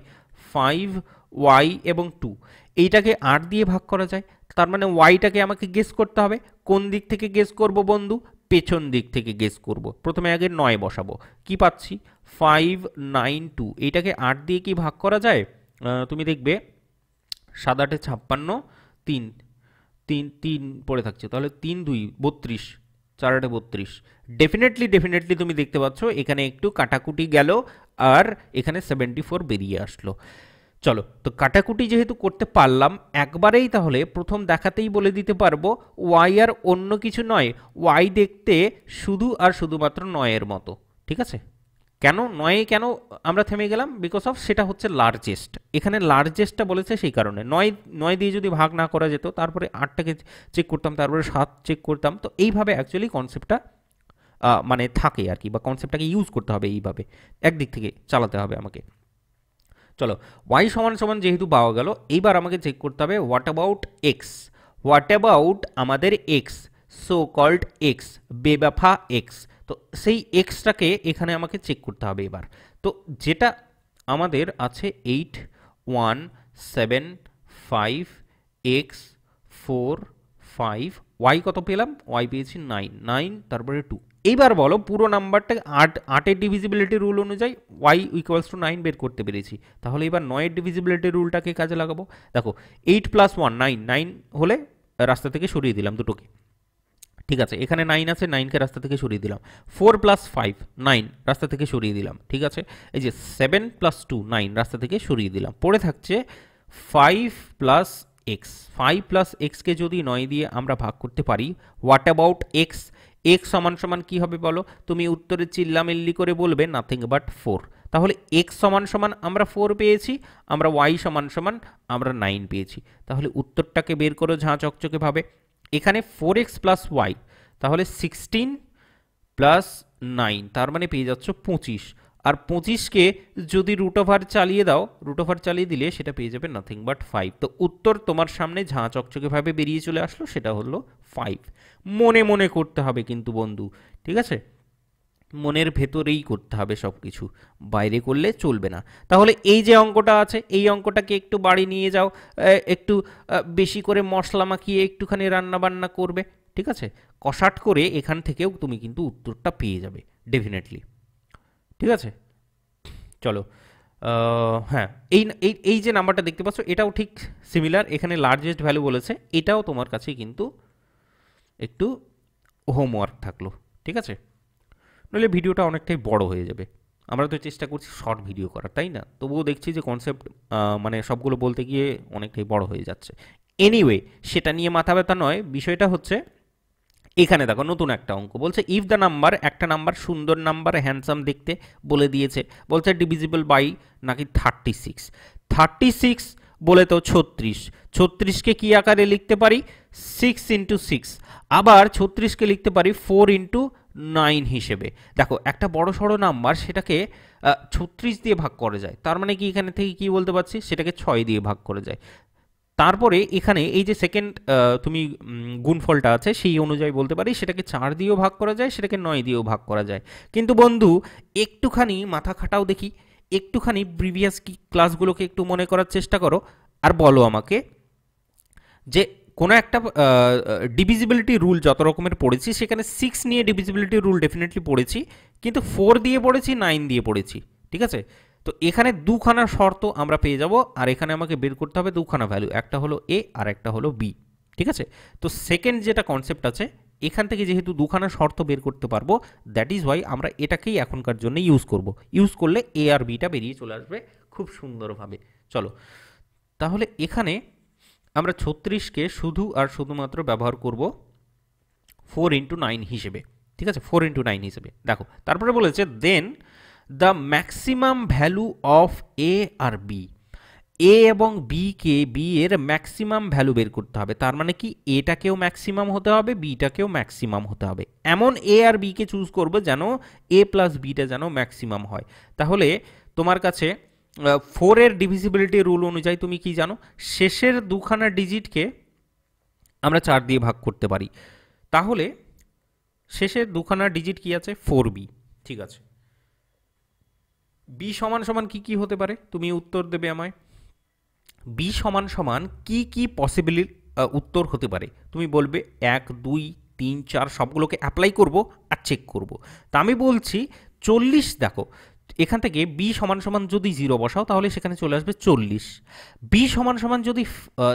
5y এবং 2, এইটাকে 8 দিয়ে ভাগ করা যায়। তার মানে ওয়াইটাকে আমাকে গেস করতে হবে। কোন দিক থেকে গেস করব বন্ধু? পেছন দিক থেকে গেস করব। প্রথমে আগে 9 বসাবো, কি পাচ্ছি 5 9 2, এইটাকে 8 দিয়ে কি ভাগ করা যায়? তুমি দেখবে 7 8 56, 3 3 3 পড়ে থাকছে, তাহলে 3 2 32, 4 8 32। ডেফিনেটলি তুমি দেখতে পাচ্ছ এখানে একটু কাটাকুটি গেল, আর এখানে 74 বেরিয়ে আসলো। চলো, তো কাটাকুটি যেহেতু করতে পারলাম একবারেই, তাহলে প্রথম দেখাতেই বলে দিতে পারবো ওয়াই আর অন্য কিছু নয়, ওয়াই দেখতে শুধু আর শুধুমাত্র 9-এর মতো, ঠিক আছে। কেন 9-এ কেন আমরা থেমে গেলাম? বিকজ অফ সেটা হচ্ছে লার্জেস্ট, এখানে লার্জেস্টটা বলেছে সেই কারণে। 9 দিয়ে যদি ভাগ না করা যেত, তারপরে 8টাকে চেক করতাম, তারপরে 7 চেক করতাম, তো এইভাবে অ্যাকচুয়ালি কনসেপ্টটা মানে থাকে আর কি, বা কনসেপ্টটাকে ইউজ করতে হবে এইভাবে, একদিক থেকে চালাতে হবে আমাকে। চলো, y = যেহেতু পাওয়া গেল, এইবার আমাকে চেক করতে হবে হোয়াট অ্যাবাউট আমাদের এক্স, সো কল্ড এক্স, বেবাফা এক্স। তো সেই এক্সটাকে এখানে আমাকে চেক করতে হবে এবার। তো যেটা আমাদের আছে 8 1 7 5 x 4 5, y কত পেলাম? y পেয়েছি 9 9, তারপরে 2। এইবার বলো পুরো নাম্বারটা 8-এর ডিভিজিবিলিটি রুল অনুযায়ী y = 9 বের করতে পেরেছি, তাহলে এবার 9-এর ডিভিজিবিলিটি রুলটাকে কাজে লাগাবো। দেখো 8 + 1 9, 9 হলে রাস্তা থেকে সরিয়ে দিলাম দুটোকে, ঠিক আছে। এখানে 9 আছে, 9কে রাস্তা থেকে সরিয়ে দিলাম। 4 + 5 9, রাস্তা থেকে সরিয়ে দিলাম, ঠিক আছে। এই যে 7 + 2 9, রাস্তা থেকে সরিয়ে দিলাম। পড়ে থাকছে 5 + x, 5 + x-কে যদি 9 দিয়ে আমরা ভাগ করতে পারি, হোয়াট অ্যাবাউট x? x = কি হবে বলো? তুমি উত্তরে চিল্লামিল্লি করে বলবে নাথিং বাট 4। তাহলে x = আমরা 4 পেয়েছি, আমরা y = আমরা 9 পেয়েছি। তাহলে উত্তরটাকে বের করো ঝাঁ চকচকে ভাবে। এখানে 4x + y, তাহলে 16 + 9, তার মানে পেয়ে যাচ্ছ 25। আর 25কে যদি রুট ওভার চালিয়ে দাও, রুট ওভার চালিয়ে দিলে সেটা পেয়ে যাবে নাথিং বাট 5। তো উত্তর তোমার সামনে ঝাঁ চকচকেভাবে বেরিয়ে চলে আসলো, সেটা হলো 5। মনে মনে করতে হবে কিন্তু বন্ধু, ঠিক আছে? মনের ভেতরেই করতে হবে সব কিছু, বাইরে করলে চলবে না। তাহলে এই যে অঙ্কটা আছে, এই অঙ্কটাকে একটু বাড়ি নিয়ে যাও, একটু বেশি করে মশলা মাখিয়ে একটুখানি রান্না বান্না করবে, ঠিক আছে? কষাট করে এখান থেকেও তুমি কিন্তু উত্তরটা পেয়ে যাবে ডেফিনেটলি, ঠিক আছে? চলো, হ্যাঁ, এই এই এই যে নাম্বারটা দেখতে পাচ্ছ এটাও ঠিক সিমিলার, এখানে লার্জেস্ট ভ্যালু বলেছে, এটাও তোমার কাছে কিন্তু একটু হোমওয়ার্ক থাকলো, ঠিক আছে? নইলে ভিডিওটা অনেকটাই বড় হয়ে যাবে। আমরা তো চেষ্টা করছি শর্ট ভিডিও করার, তাই না? তবুও দেখছি যে কনসেপ্ট মানে সবগুলো বলতে গিয়ে অনেকটাই বড় হয়ে যাচ্ছে। এনিওয়ে, সেটা নিয়ে মাথা ব্যথা নয়, বিষয়টা হচ্ছে এখানে দেখো নতুন একটা অঙ্ক বলছে ইফ দ্য নাম্বার, একটা নাম্বার সুন্দর নাম্বার, হ্যান্ডসাম দেখতে বলে দিয়েছে, বলছে ডিভিজিবল বাই নাকি 36। 36 বলে তো 36, 36কে কি আকারে লিখতে পারি? 6 × 6। আবার 36কে লিখতে পারি 4 × 9 হিসেবে। দেখো একটা বড় সড়ো নাম্বার, সেটাকে 36 দিয়ে ভাগ করা যায়, তার মানে কি এখানে থেকে কি বলতে পারছি, সেটাকে 6 দিয়ে ভাগ করা যায়। তারপরে এখানে এই যে সেকেন্ড তুমি গুণফলটা আছে সেই অনুযায়ী বলতে পারি সেটাকে 4 দিয়েও ভাগ করা যায়, সেটাকে 9 দিয়েও ভাগ করা যায়। কিন্তু বন্ধু একটুখানি মাথা খাটাও দেখি, একটুখানি প্রিভিয়াস ক্লাসগুলোকে একটু মনে করার চেষ্টা করো, আর বলো আমাকে যে কোনো একটা ডিভিজিবিলিটি রুল যত রকমের পড়েছি সেখানে 6 নিয়ে ডিভিজিবিলিটি রুল ডেফিনেটলি পড়েছি, কিন্তু 4 দিয়ে পড়েছি, 9 দিয়ে পড়েছি, ঠিক আছে? তো এখানে দুখানা শর্ত আমরা পেয়ে যাব, আর এখানে আমাকে বের করতে হবে দুখানা ভ্যালু, একটা হলো এ আর একটা হলো বি, ঠিক আছে? তো সেকেন্ড যেটা কনসেপ্ট আছে, এখান থেকে যেহেতু দুখানা শর্ত বের করতে পারবো, দ্যাট ইজ ওয়াই আমরা এটাকেই এখনকার জন্য ইউজ করব। ইউজ করলে এ আর বিটা বেরিয়ে চলে আসবে খুব সুন্দরভাবে। চলো, তাহলে এখানে আমরা 36কে শুধু আর শুধুমাত্র ব্যবহার করব 4 × 9 হিসেবে, ঠিক আছে? 4 × 9 হিসেবে। দেখো তারপরে বলেছে then the maximum value of A আর বি, এ এবং বি এর ম্যাক্সিমাম ভ্যালু বের করতে হবে। তার মানে কি এটাকেও ম্যাক্সিমাম হতে হবে, বিটাকেও ম্যাক্সিমাম হতে হবে, এমন এ আর বিকে চুজ করবো যেন এ প্লাস বিটা যেন ম্যাক্সিমাম হয়। তাহলে তোমার কাছে 4-এর ডিভিজিবিলিটি রুল অনুযায়ী তুমি কি জানো, শেষের দুখানা ডিজিটকে আমরা 4 দিয়ে ভাগ করতে পারি। তাহলে শেষের দুখানা ডিজিট কি আছে? 4b, ঠিক আছে? বি সমান সমান কি কি হতে পারে, তুমি উত্তর দেবে আমায়। বি সমান সমান কি কি পসিবল উত্তর হতে পারে, তুমি বলবে 1 2 3 4 সবগুলোকে অ্যাপ্লাই করব আর চেক করব। তা আমি বলছি 40। দেখো এখান থেকে বি সমান সমান যদি 0 বসাও তাহলে সেখানে চলে আসবে 40। বি সমান সমান যদি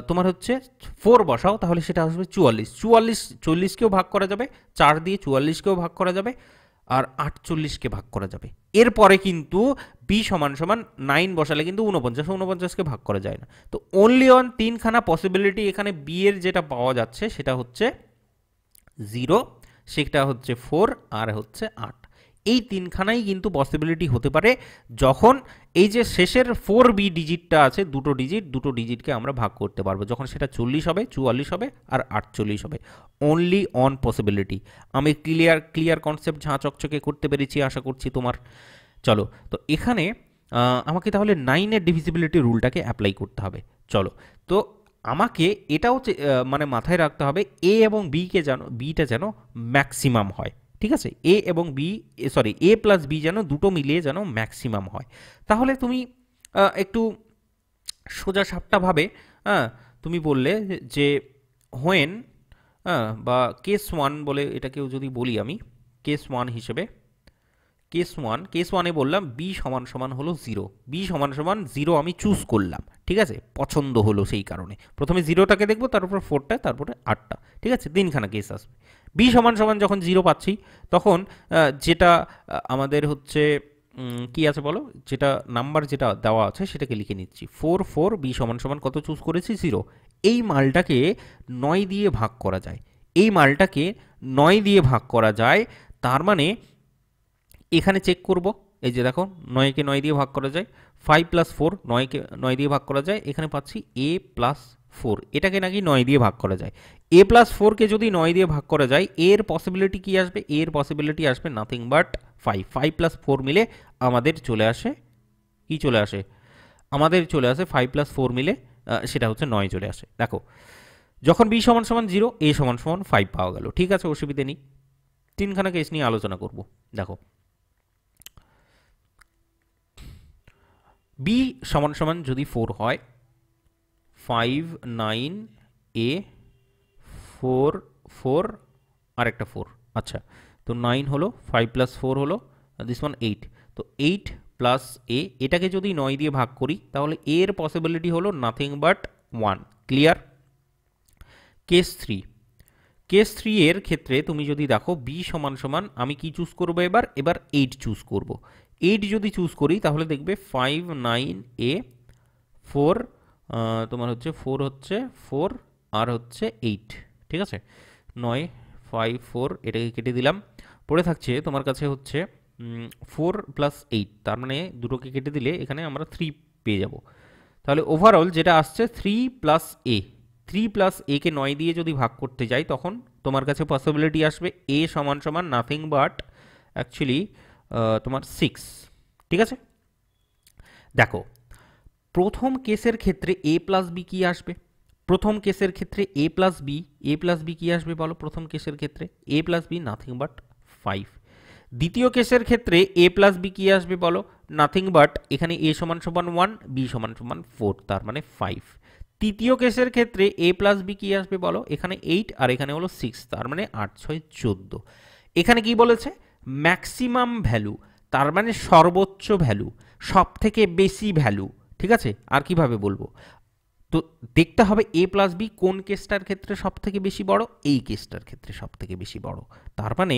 তোমার হচ্ছে 4 বসাও তাহলে সেটা আসবে 44। 44 40কেও ভাগ করা যাবে, 4 দিয়ে 44কেও ভাগ করা যাবে, আর 48কে ভাগ করা যাবে। এরপরে কিন্তু বি সমান সমান 9 বসালে কিন্তু 49কে ভাগ করা যায় না। তো অনলি অন তিনখানা পসিবিলিটি এখানে বি এর যেটা পাওয়া যাচ্ছে সেটা হচ্ছে 0, সেটা হচ্ছে 4, আর হচ্ছে 8। এই তিনখানাই কিন্তু পসিবিলিটি হতে পারে যখন এই যে শেষের 4b ডিজিটটা আছে, দুটো ডিজিটকে আমরা ভাগ করতে পারবো, যখন সেটা 40 হবে, 44 হবে, আর 48 হবে। Only on possibility. আমি ক্লিয়ার কনসেপ্ট ঝাঁ চকচকে করতে পেরেছি আশা করছি তোমার। চলো, তো এখানে আমাকে তাহলে 9-এর ডিভিজিবিলিটি রুলটাকে অ্যাপ্লাই করতে হবে। চলো, তো আমাকে এটাও মানে মাথায় রাখতে হবে এ এবং বিটা যেন ম্যাক্সিমাম হয়, ঠিক আছে? এ এবং বি, সরি, এ প্লাস বি যেন দুটো মিলিয়ে যেন ম্যাক্সিমাম হয়। তাহলে তুমি একটু সোজা সাপটাভাবে তুমি বললে যে হোয়েন, বা কেস 1 বলে এটাকেও যদি বলি আমি, কেস 1 হিসেবে, কেস 1-এ বললাম বি সমান সমান হলো 0, বি সমান সমান 0 আমি চুজ করলাম, ঠিক আছে? পছন্দ হলো সেই কারণে প্রথমে 0টাকে দেখবো, তারপর 4টা, তারপরে 8টা, ঠিক আছে? তিনখানা কেস আসবে। বি সমান সমান যখন 0 পাচ্ছি তখন যেটা আমাদের হচ্ছে কি আছে বলো, যেটা নাম্বার যেটা দেওয়া আছে সেটাকে লিখে নিচ্ছি 4 4, বি সমান সমান কত চুজ করেছি? 0। এই মালটাকে 9 দিয়ে ভাগ করা যায়, এই মালটাকে 9 দিয়ে ভাগ করা যায়। তার মানে এখানে চেক করব, এই যে দেখো 9কে 9 দিয়ে ভাগ করা যায়, 5 + 4, 9কে 9 দিয়ে ভাগ করা যায়, এখানে পাচ্ছি a + 4, এটাকে নাকি 9 দিয়ে ভাগ করা যায়। এ প্লাস ফোরকে যদি 9 দিয়ে ভাগ করা যায়, এর পসিবিলিটি কি আসবে? এর পসিবিলিটি আসবে নাথিং বাট 5। 5 প্লাস 4 মিলে আমাদের চলে আসে, কি চলে আসে? আমাদের চলে আসে 5 প্লাস 4 মিলে সেটা হচ্ছে 9 চলে আসে। দেখো, যখন বি সমান সমান 0, এ সমান সমান 5 পাওয়া গেল। ঠিক আছে, অসুবিধে নেই। তিনখানা কেস নিয়ে আলোচনা করব। দেখো, বি সমান সমান যদি 4 হয়, 5 9 এ 4 4 আর একটা 4। আচ্ছা, তো 9 হলো, 5 প্লাস 4 হলো, দিস ওয়ান 8। তো 8 প্লাস এ, এটাকে যদি 9 দিয়ে ভাগ করি তাহলে এর পসিবিলিটি হলো nothing but 1। Clear? Case 3, case 3 এর ক্ষেত্রে তুমি যদি দেখো বি সমান সমান, আমি কি চুজ করবো? এবার 8 চুজ করব। 8 যদি চুজ করি তাহলে দেখবে 5 9 এ 4, তোমার হচ্ছে 4 হচ্ছে 4 আর হচ্ছে 8। ঠিক আছে, 9 5 4, এটাকে কেটে দিলাম। পড়ে থাকছে তোমার কাছে হচ্ছে 4 প্লাস 8, তার মানে দুটোকে কেটে দিলে এখানে আমরা 3 পেয়ে যাব। তাহলে ওভারঅল যেটা আসছে 3 প্লাস এ, 3 প্লাস এ কে 9 দিয়ে যদি ভাগ করতে যাই তখন তোমার কাছে পসিবিলিটি আসবে এ সমান সমান নাথিং বাট অ্যাকচুয়ালি তোমার 6। ঠিক আছে, দেখো প্রথম কেসের ক্ষেত্রে এ প্লাস বি কি আসবে? প্রথম কেসের ক্ষেত্রে এ প্লাস বি কি আসবে বলো? প্রথম কেসের ক্ষেত্রে এ প্লাস বি নাথিং বাট 5। দ্বিতীয় কেসের ক্ষেত্রে এ প্লাস বি কি আসবে বলো? নাথিং বাট এখানে এ সমান সমান 1, বি সমান সমান 4, তার মানে 5। তৃতীয় কেসের ক্ষেত্রে এ প্লাস বি কি আসবে বলো? এখানে 8 আর এখানে হলো 6, তার মানে 8 6 14। এখানে কি বলেছে? ম্যাক্সিমাম ভ্যালু, তার মানে সর্বোচ্চ ভ্যালু, সব থেকে বেশি ভ্যালু। ঠিক আছে, আর কিভাবে বলবো? তো দেখতে হবে এ প্লাস বি কোন কেসটার ক্ষেত্রে সব থেকে বেশি বড়? এই কেসটার ক্ষেত্রে সব থেকে বেশি বড়, তার মানে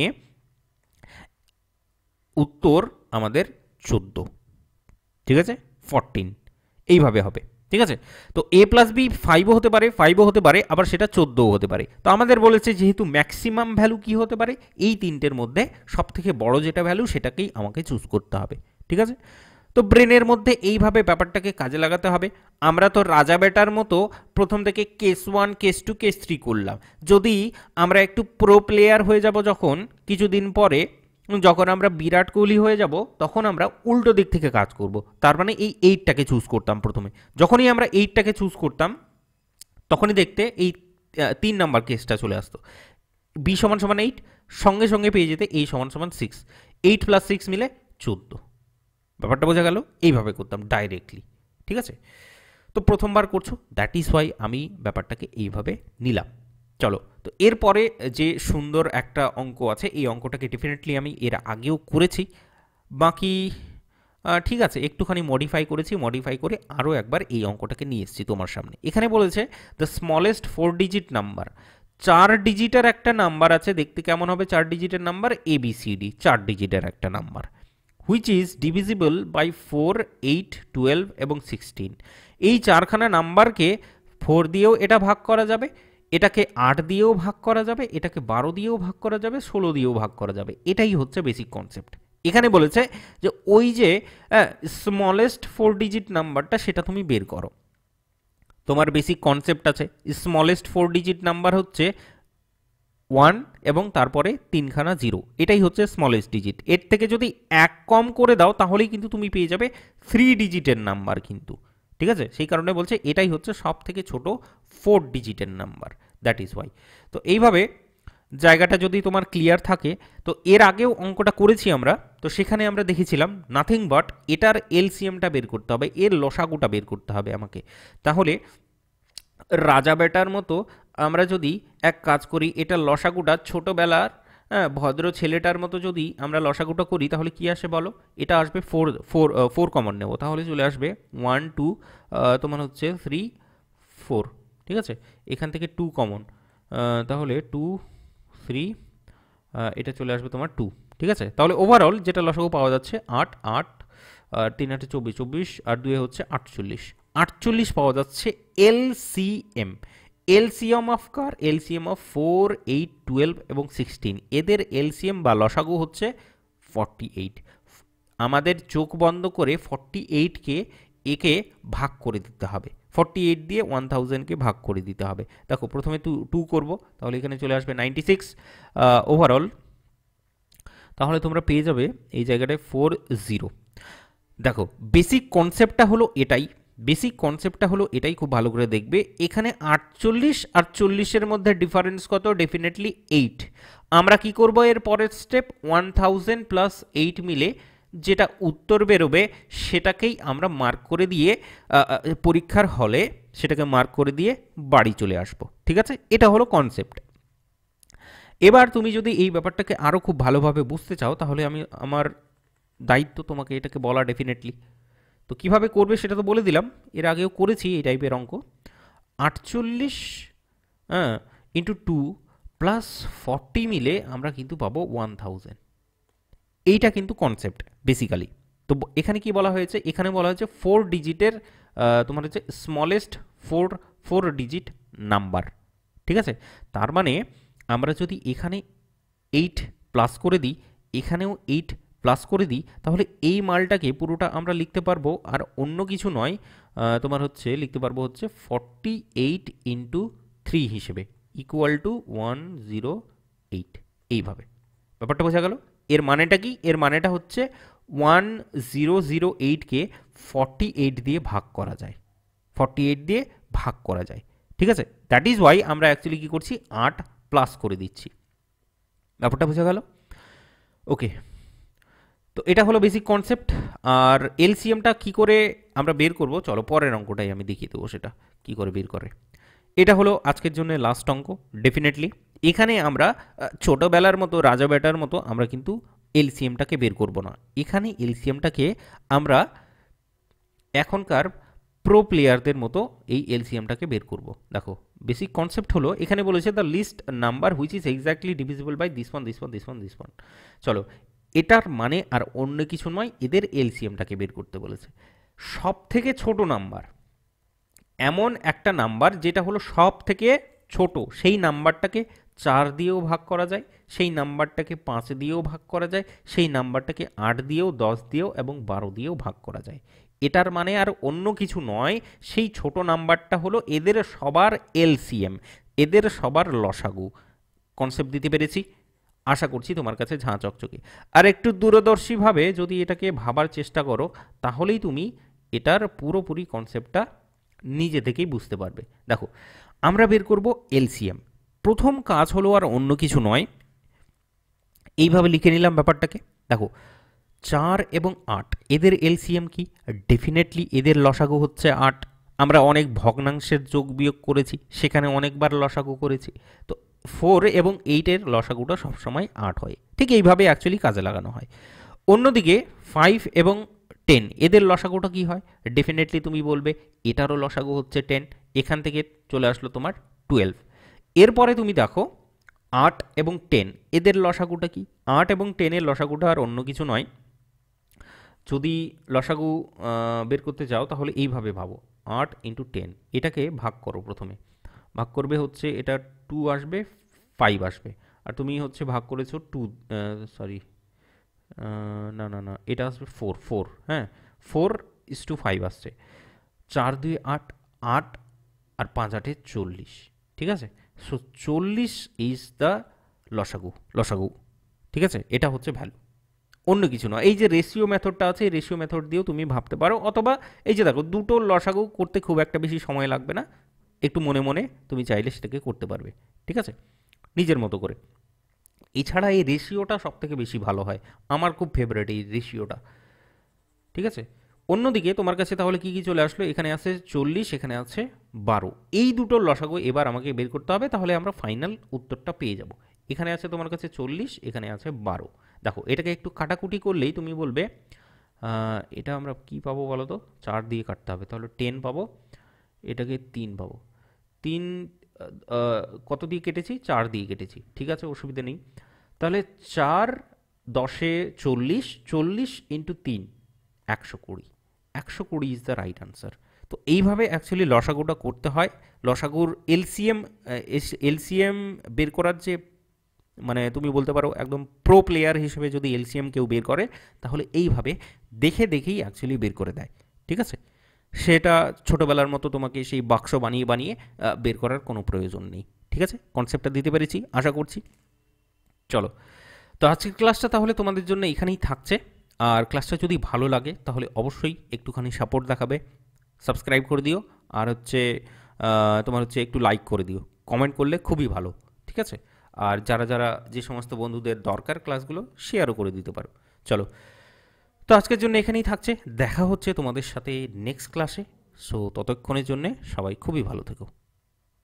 উত্তর আমাদের 14। ঠিক আছে, 14 এইভাবে হবে। ঠিক আছে, তো এ প্লাস বি 5ও হতে পারে, 5ও হতে পারে, আবার সেটা 14ও হতে পারে। তো আমাদের বলেছে যেহেতু ম্যাক্সিমাম ভ্যালু কি হতে পারে, এই তিনটের মধ্যে সব থেকে বড় যেটা ভ্যালু সেটাকেই আমাকে চুজ করতে হবে। ঠিক আছে, তো ব্রেনের মধ্যে এইভাবে ব্যাপারটাকে কাজে লাগাতে হবে। আমরা তো রাজা বেটার মতো প্রথম থেকে কেস 1 কেস 2 কেস 3 করলাম। যদি আমরা একটু প্রো প্লেয়ার হয়ে যাব যখন কিছুদিন পরে, যখন আমরা বিরাট কোহলি হয়ে যাব, তখন আমরা উল্টো দিক থেকে কাজ করব। তার মানে এই 8টাকে চুজ করতাম প্রথমে। যখনই আমরা 8টাকে চুজ করতাম তখনই দেখতে এই 3 নাম্বার কেসটা চলে আসতো। বি সমান সমান 8, সঙ্গে সঙ্গে পেয়ে যেতে এই সমান সমান 6, 8 প্লাস 6 মিলে 14। ব্যাপারটা বোঝা গেল? এইভাবে করতাম ডাইরেক্টলি। ঠিক আছে, তো প্রথমবার করছো, দ্যাট ইজ ওয়াই আমি ব্যাপারটাকে এইভাবে নিলাম। চলো, তো এরপরে যে সুন্দর একটা অঙ্ক আছে, এই অঙ্কটাকে ডেফিনেটলি আমি এর আগেও করেছি, বাকি ঠিক আছে একটুখানি মডিফাই করেছি, মডিফাই করে আরও একবার এই অঙ্কটাকে নিয়ে এসেছি তোমার সামনে। এখানে বলেছে দ্য স্মলেস্ট 4 ডিজিট নাম্বার, 4 ডিজিটের একটা নাম্বার আছে, দেখতে কেমন হবে 4 ডিজিটের নাম্বার? ABCD, 4 ডিজিটের একটা number, which is divisible by 4 8 12 এবং 16। এই চারখানা নাম্বারকে 4 দিয়েও এটা ভাগ করা যাবে, এটাকে 8 দিয়েও ভাগ করা যাবে, এটাকে 12 দিয়েও ভাগ করা যাবে, 16 দিয়েও ভাগ করা যাবে। এটাই হচ্ছে বেসিক কনসেপ্ট। এখানে বলেছে যে ওই যে স্মলেস্ট 4 ডিজিট নাম্বারটা সেটা তুমি বের করো। তোমার বেসিক কনসেপ্ট আছে, স্মলেস্ট 4 ডিজিট নাম্বার হচ্ছে 1 এবং তারপরে 3খানা 0, এটাই হচ্ছে স্মলেস্ট ডিজিট। এর থেকে যদি 1 কম করে দাও তাহলেই কিন্তু তুমি পেয়ে যাবে 3 ডিজিটের নাম্বার কিন্তু। ঠিক আছে, সেই কারণে বলছে এটাই হচ্ছে সব থেকে ছোট 4 ডিজিটের নাম্বার, দ্যাট ইজ ওয়াই। তো এইভাবে জায়গাটা যদি তোমার ক্লিয়ার থাকে, তো এর আগেও অঙ্কটা করেছি আমরা, তো সেখানে আমরা দেখেছিলাম নাথিং বাট এটার এলসিএমটা বের করতে হবে, এর লসাগুটা বের করতে হবে আমাকে। তাহলে রাজা বেটার মতো আমরা যদি এক কাজ করি, এটা লসাগুটা ছোটোবেলার ভদ্র ছেলেটার মতো যদি আমরা লসাগুটা করি তাহলে কি আসে বলো? এটা আসবে 4 কমন নেব, তাহলে চলে আসবে 1 2 তোমার হচ্ছে 3 4। ঠিক আছে, এখান থেকে 2 কমন, তাহলে 2 3, এটা চলে আসবে তোমার 2। ঠিক আছে, তাহলে ওভারঅল যেটা লসাগু পাওয়া যাচ্ছে 8 8, 3 8 24 24 আর 2 হচ্ছে 48, 48 পাওয়া যাচ্ছে LCM. LCM of car? LCM of 4 8 12 এবং 16, এদের এলসিএম বা লসাগু হচ্ছে 48। আমাদের চোখ বন্ধ করে 48কে একে ভাগ করে দিতে হবে, 48 দিয়ে 1000কে ভাগ করে দিতে হবে। দেখো প্রথমে 2 করব, তাহলে এখানে চলে আসবে 96 ওভারঅল। তাহলে তোমরা পেয়ে যাবে এই জায়গাটায় 40। দেখো বেসিক কনসেপ্টটা হলো এটাই, খুব ভালো করে দেখবে। এখানে 48 আর 40-এর মধ্যে ডিফারেন্স কত? ডেফিনেটলি 8। আমরা কি করব এর পরের স্টেপ? 1000 প্লাস 8 মিলে যেটা উত্তর বেরোবে সেটাকেই আমরা মার্ক করে দিয়ে পরীক্ষার হলে সেটাকে মার্ক করে দিয়ে বাড়ি চলে আসবো। ঠিক আছে, এটা হলো কনসেপ্ট। এবার তুমি যদি এই ব্যাপারটাকে আরও খুব ভালোভাবে বুঝতে চাও তাহলে আমার দায়িত্ব তোমাকে এটাকে বলা ডেফিনেটলি। তো কিভাবে করবে সেটা তো বলে দিলাম, এর আগেও করেছি এই টাইপের অঙ্ক। 48 ইন্টু 2 প্লাস 40 মিলে আমরা কিন্তু পাবো 1000। এইটা কিন্তু কনসেপ্ট বেসিক্যালি। তো এখানে কি বলা হয়েছে? এখানে বলা হয়েছে 4 ডিজিটের তোমার হচ্ছে স্মলেস্ট 4 ডিজিট নাম্বার। ঠিক আছে, তার মানে আমরা যদি এখানে 8 প্লাস করে দিই, এখানেও 8 প্লাস করে দিই, তাহলে এই মালটাকে পুরোটা আমরা লিখতে পারবো আর অন্য কিছু নয়, তোমার হচ্ছে লিখতে পারবো হচ্ছে 48 ইন্টু 3 হিসেবে ইকুয়াল টু 108। এইভাবে ব্যাপারটা বোঝা গেল। এর মানেটা কি? এর মানেটা হচ্ছে 1008কে 48 দিয়ে ভাগ করা যায়, 48 দিয়ে ভাগ করা যায়। ঠিক আছে, দ্যাট ইজ ওয়াই আমরা অ্যাকচুয়ালি কী করছি, 8 প্লাস করে দিচ্ছি। ব্যাপারটা বোঝা গেল? ওকে, তো এটা হলো বেসিক কনসেপ্ট। আর এলসিএমটা কি করে আমরা বের করব, চলো পরের অঙ্কটাই আমি দেখিয়ে দেবো সেটা কি করে বের করে। এটা হলো আজকের জন্য লাস্ট অঙ্ক। ডেফিনেটলি এখানে আমরা ছোটোবেলার মতো রাজা বেটার মতো আমরা কিন্তু এলসিএমটাকে বের করব না। এখানে এলসিএমটাকে আমরা এখনকার প্রো প্লেয়ারদের মতো এই এলসিএমটাকে বের করব। দেখো বেসিক কনসেপ্ট হলো, এখানে বলেছে the least number which is exactly divisible by this one, this one, this one, this one. চলো, এটার মানে আর অন্য কিছু নয়, এদের এলসিএমটাকে বের করতে বলেছে। সব থেকে ছোট নাম্বার, এমন একটা নাম্বার যেটা হলো সব থেকে ছোট, সেই নাম্বারটাকে 4 দিয়েও ভাগ করা যায়, সেই নাম্বারটাকে 5 দিয়েও ভাগ করা যায়, সেই নাম্বারটাকে 8 দিয়েও, 10 দিয়েও এবং 12 দিয়েও ভাগ করা যায়। এটার মানে আর অন্য কিছু নয়, সেই ছোট নাম্বারটা হলো এদের সবার এলসিএম, এদের সবার লসাগু। কনসেপ্ট দিতে পেরেছি? আশা করছি তোমার কাছে ঝাঁ চকচকে। আর একটু দূরদর্শীভাবে যদি এটাকে ভাবার চেষ্টা করো তাহলেই তুমি এটার পুরোপুরি কনসেপ্টটা নিজে থেকেই বুঝতে পারবে। দেখো আমরা বের করব এলসিএম। প্রথম কাজ হলো আর অন্য কিছু নয়, এইভাবে লিখে নিলাম ব্যাপারটাকে। দেখো 4 এবং 8 এদের এলসিএম কি? ডেফিনেটলি এদের লসাগু হচ্ছে 8। আমরা অনেক ভগ্নাংশের যোগ বিয়োগ করেছি, সেখানে অনেকবার লসাগু করেছি। তো 4 এবং 8-এর লসাগুটা সবসময় 8 হয়। ঠিক এইভাবে অ্যাকচুয়ালি কাজে লাগানো হয়। অন্যদিকে 5 এবং 10 এদের লসাগুটা কি হয়? ডেফিনেটলি তুমি বলবে এটারও লসাগু হচ্ছে 10। এখান থেকে চলে আসলো তোমার 12। এরপরে তুমি দেখো 8 এবং 10 এদের লসাগুটা কি? 8 এবং 10-এর লসাগুটা আর অন্য কিছু নয়। যদি লসাগু বের করতে যাও তাহলে এইভাবে ভাবো, 8 ইন্টু 10, এটাকে ভাগ করো। প্রথমে ভাগ করবে হচ্ছে এটা 2 আসবে, 5 আসবে, আর তুমি হচ্ছে ভাগ করেছো 2, সরি না না না, এটা আসবে 4, হ্যাঁ 4:5 আসছে। 4 2 8, 8 আর 5 8 40। ঠিক আছে, সো 40 ইজ দ্য লসাগু। ঠিক আছে, এটা হচ্ছে ভ্যালু, অন্য কিছু না। এই যে রেশিও মেথডটা আছে, এই রেশিও মেথড দিয়েও তুমি ভাবতে পারো, অথবা এই যে দেখো দুটো লসাগু করতে খুব একটা বেশি সময় লাগবে না, একটু মনে মনে তুমি চাইলে সেটাকে করতে পারবে। ঠিক আছে, নিজের মতো করে। এছাড়া এই রেশিওটা সব থেকে বেশি ভালো হয়, আমার খুব ফেভারিট এই রেশিওটা। ঠিক আছে, অন্যদিকে তোমার কাছে তাহলে কি কি চলে আসলো? এখানে আছে 40, এখানে আছে 12। এই দুটোর লসাগু এবার আমাকে বের করতে হবে, তাহলে আমরা ফাইনাল উত্তরটা পেয়ে যাব। এখানে আছে তোমার কাছে 40, এখানে আছে 12। দেখো এটাকে একটু কাটাকুটি করলেই তুমি বলবে এটা আমরা কি পাবো বলো তো? 4 দিয়ে কাটতে হবে, তাহলে 10 পাবো, এটাকে 3 পাবো। 3 কত দিয়ে কেটেছি? 4 দিয়ে কেটেছি। ঠিক আছে, অসুবিধা নেই। তাহলে 4 10 40, 40 into 3 120। 120 is the right answer. তো এইভাবে অ্যাকচুয়ালি লসাগুটা করতে হয়। লসাগুর এলসিএম বের করার যে, মানে তুমি বলতে পারো একদম প্রো প্লেয়ার হিসেবে যদি এলসিএম কেউ বের করে তাহলে এইভাবে দেখেই অ্যাকচুয়ালি বের করে দেয়। ঠিক আছে, সেটা ছোটোবেলার মতো তোমাকে সেই বাক্স বানিয়ে বানিয়ে বের করার কোনো প্রয়োজন নেই। ঠিক আছে, কনসেপ্টটা দিতে পেরেছি আশা করছি। চলো, তো আজকের ক্লাসটা তাহলে তোমাদের জন্য এখানেই থাকছে। আর ক্লাসটা যদি ভালো লাগে তাহলে অবশ্যই একটুখানি সাপোর্ট দেখাবে, সাবস্ক্রাইব করে দিও, আর হচ্ছে তোমার হচ্ছে একটু লাইক করে দিও, কমেন্ট করলে খুবই ভালো। ঠিক আছে, আর যারা যারা যে সমস্ত বন্ধুদের দরকার ক্লাসগুলো শেয়ারও করে দিতে পারো। চলো, তো আজকের জন্য এখানেই থাকছে, দেখা হচ্ছে তোমাদের সাথে নেক্সট ক্লাসে। সো ততক্ষণের জন্যে সবাই খুবই ভালো থেকো।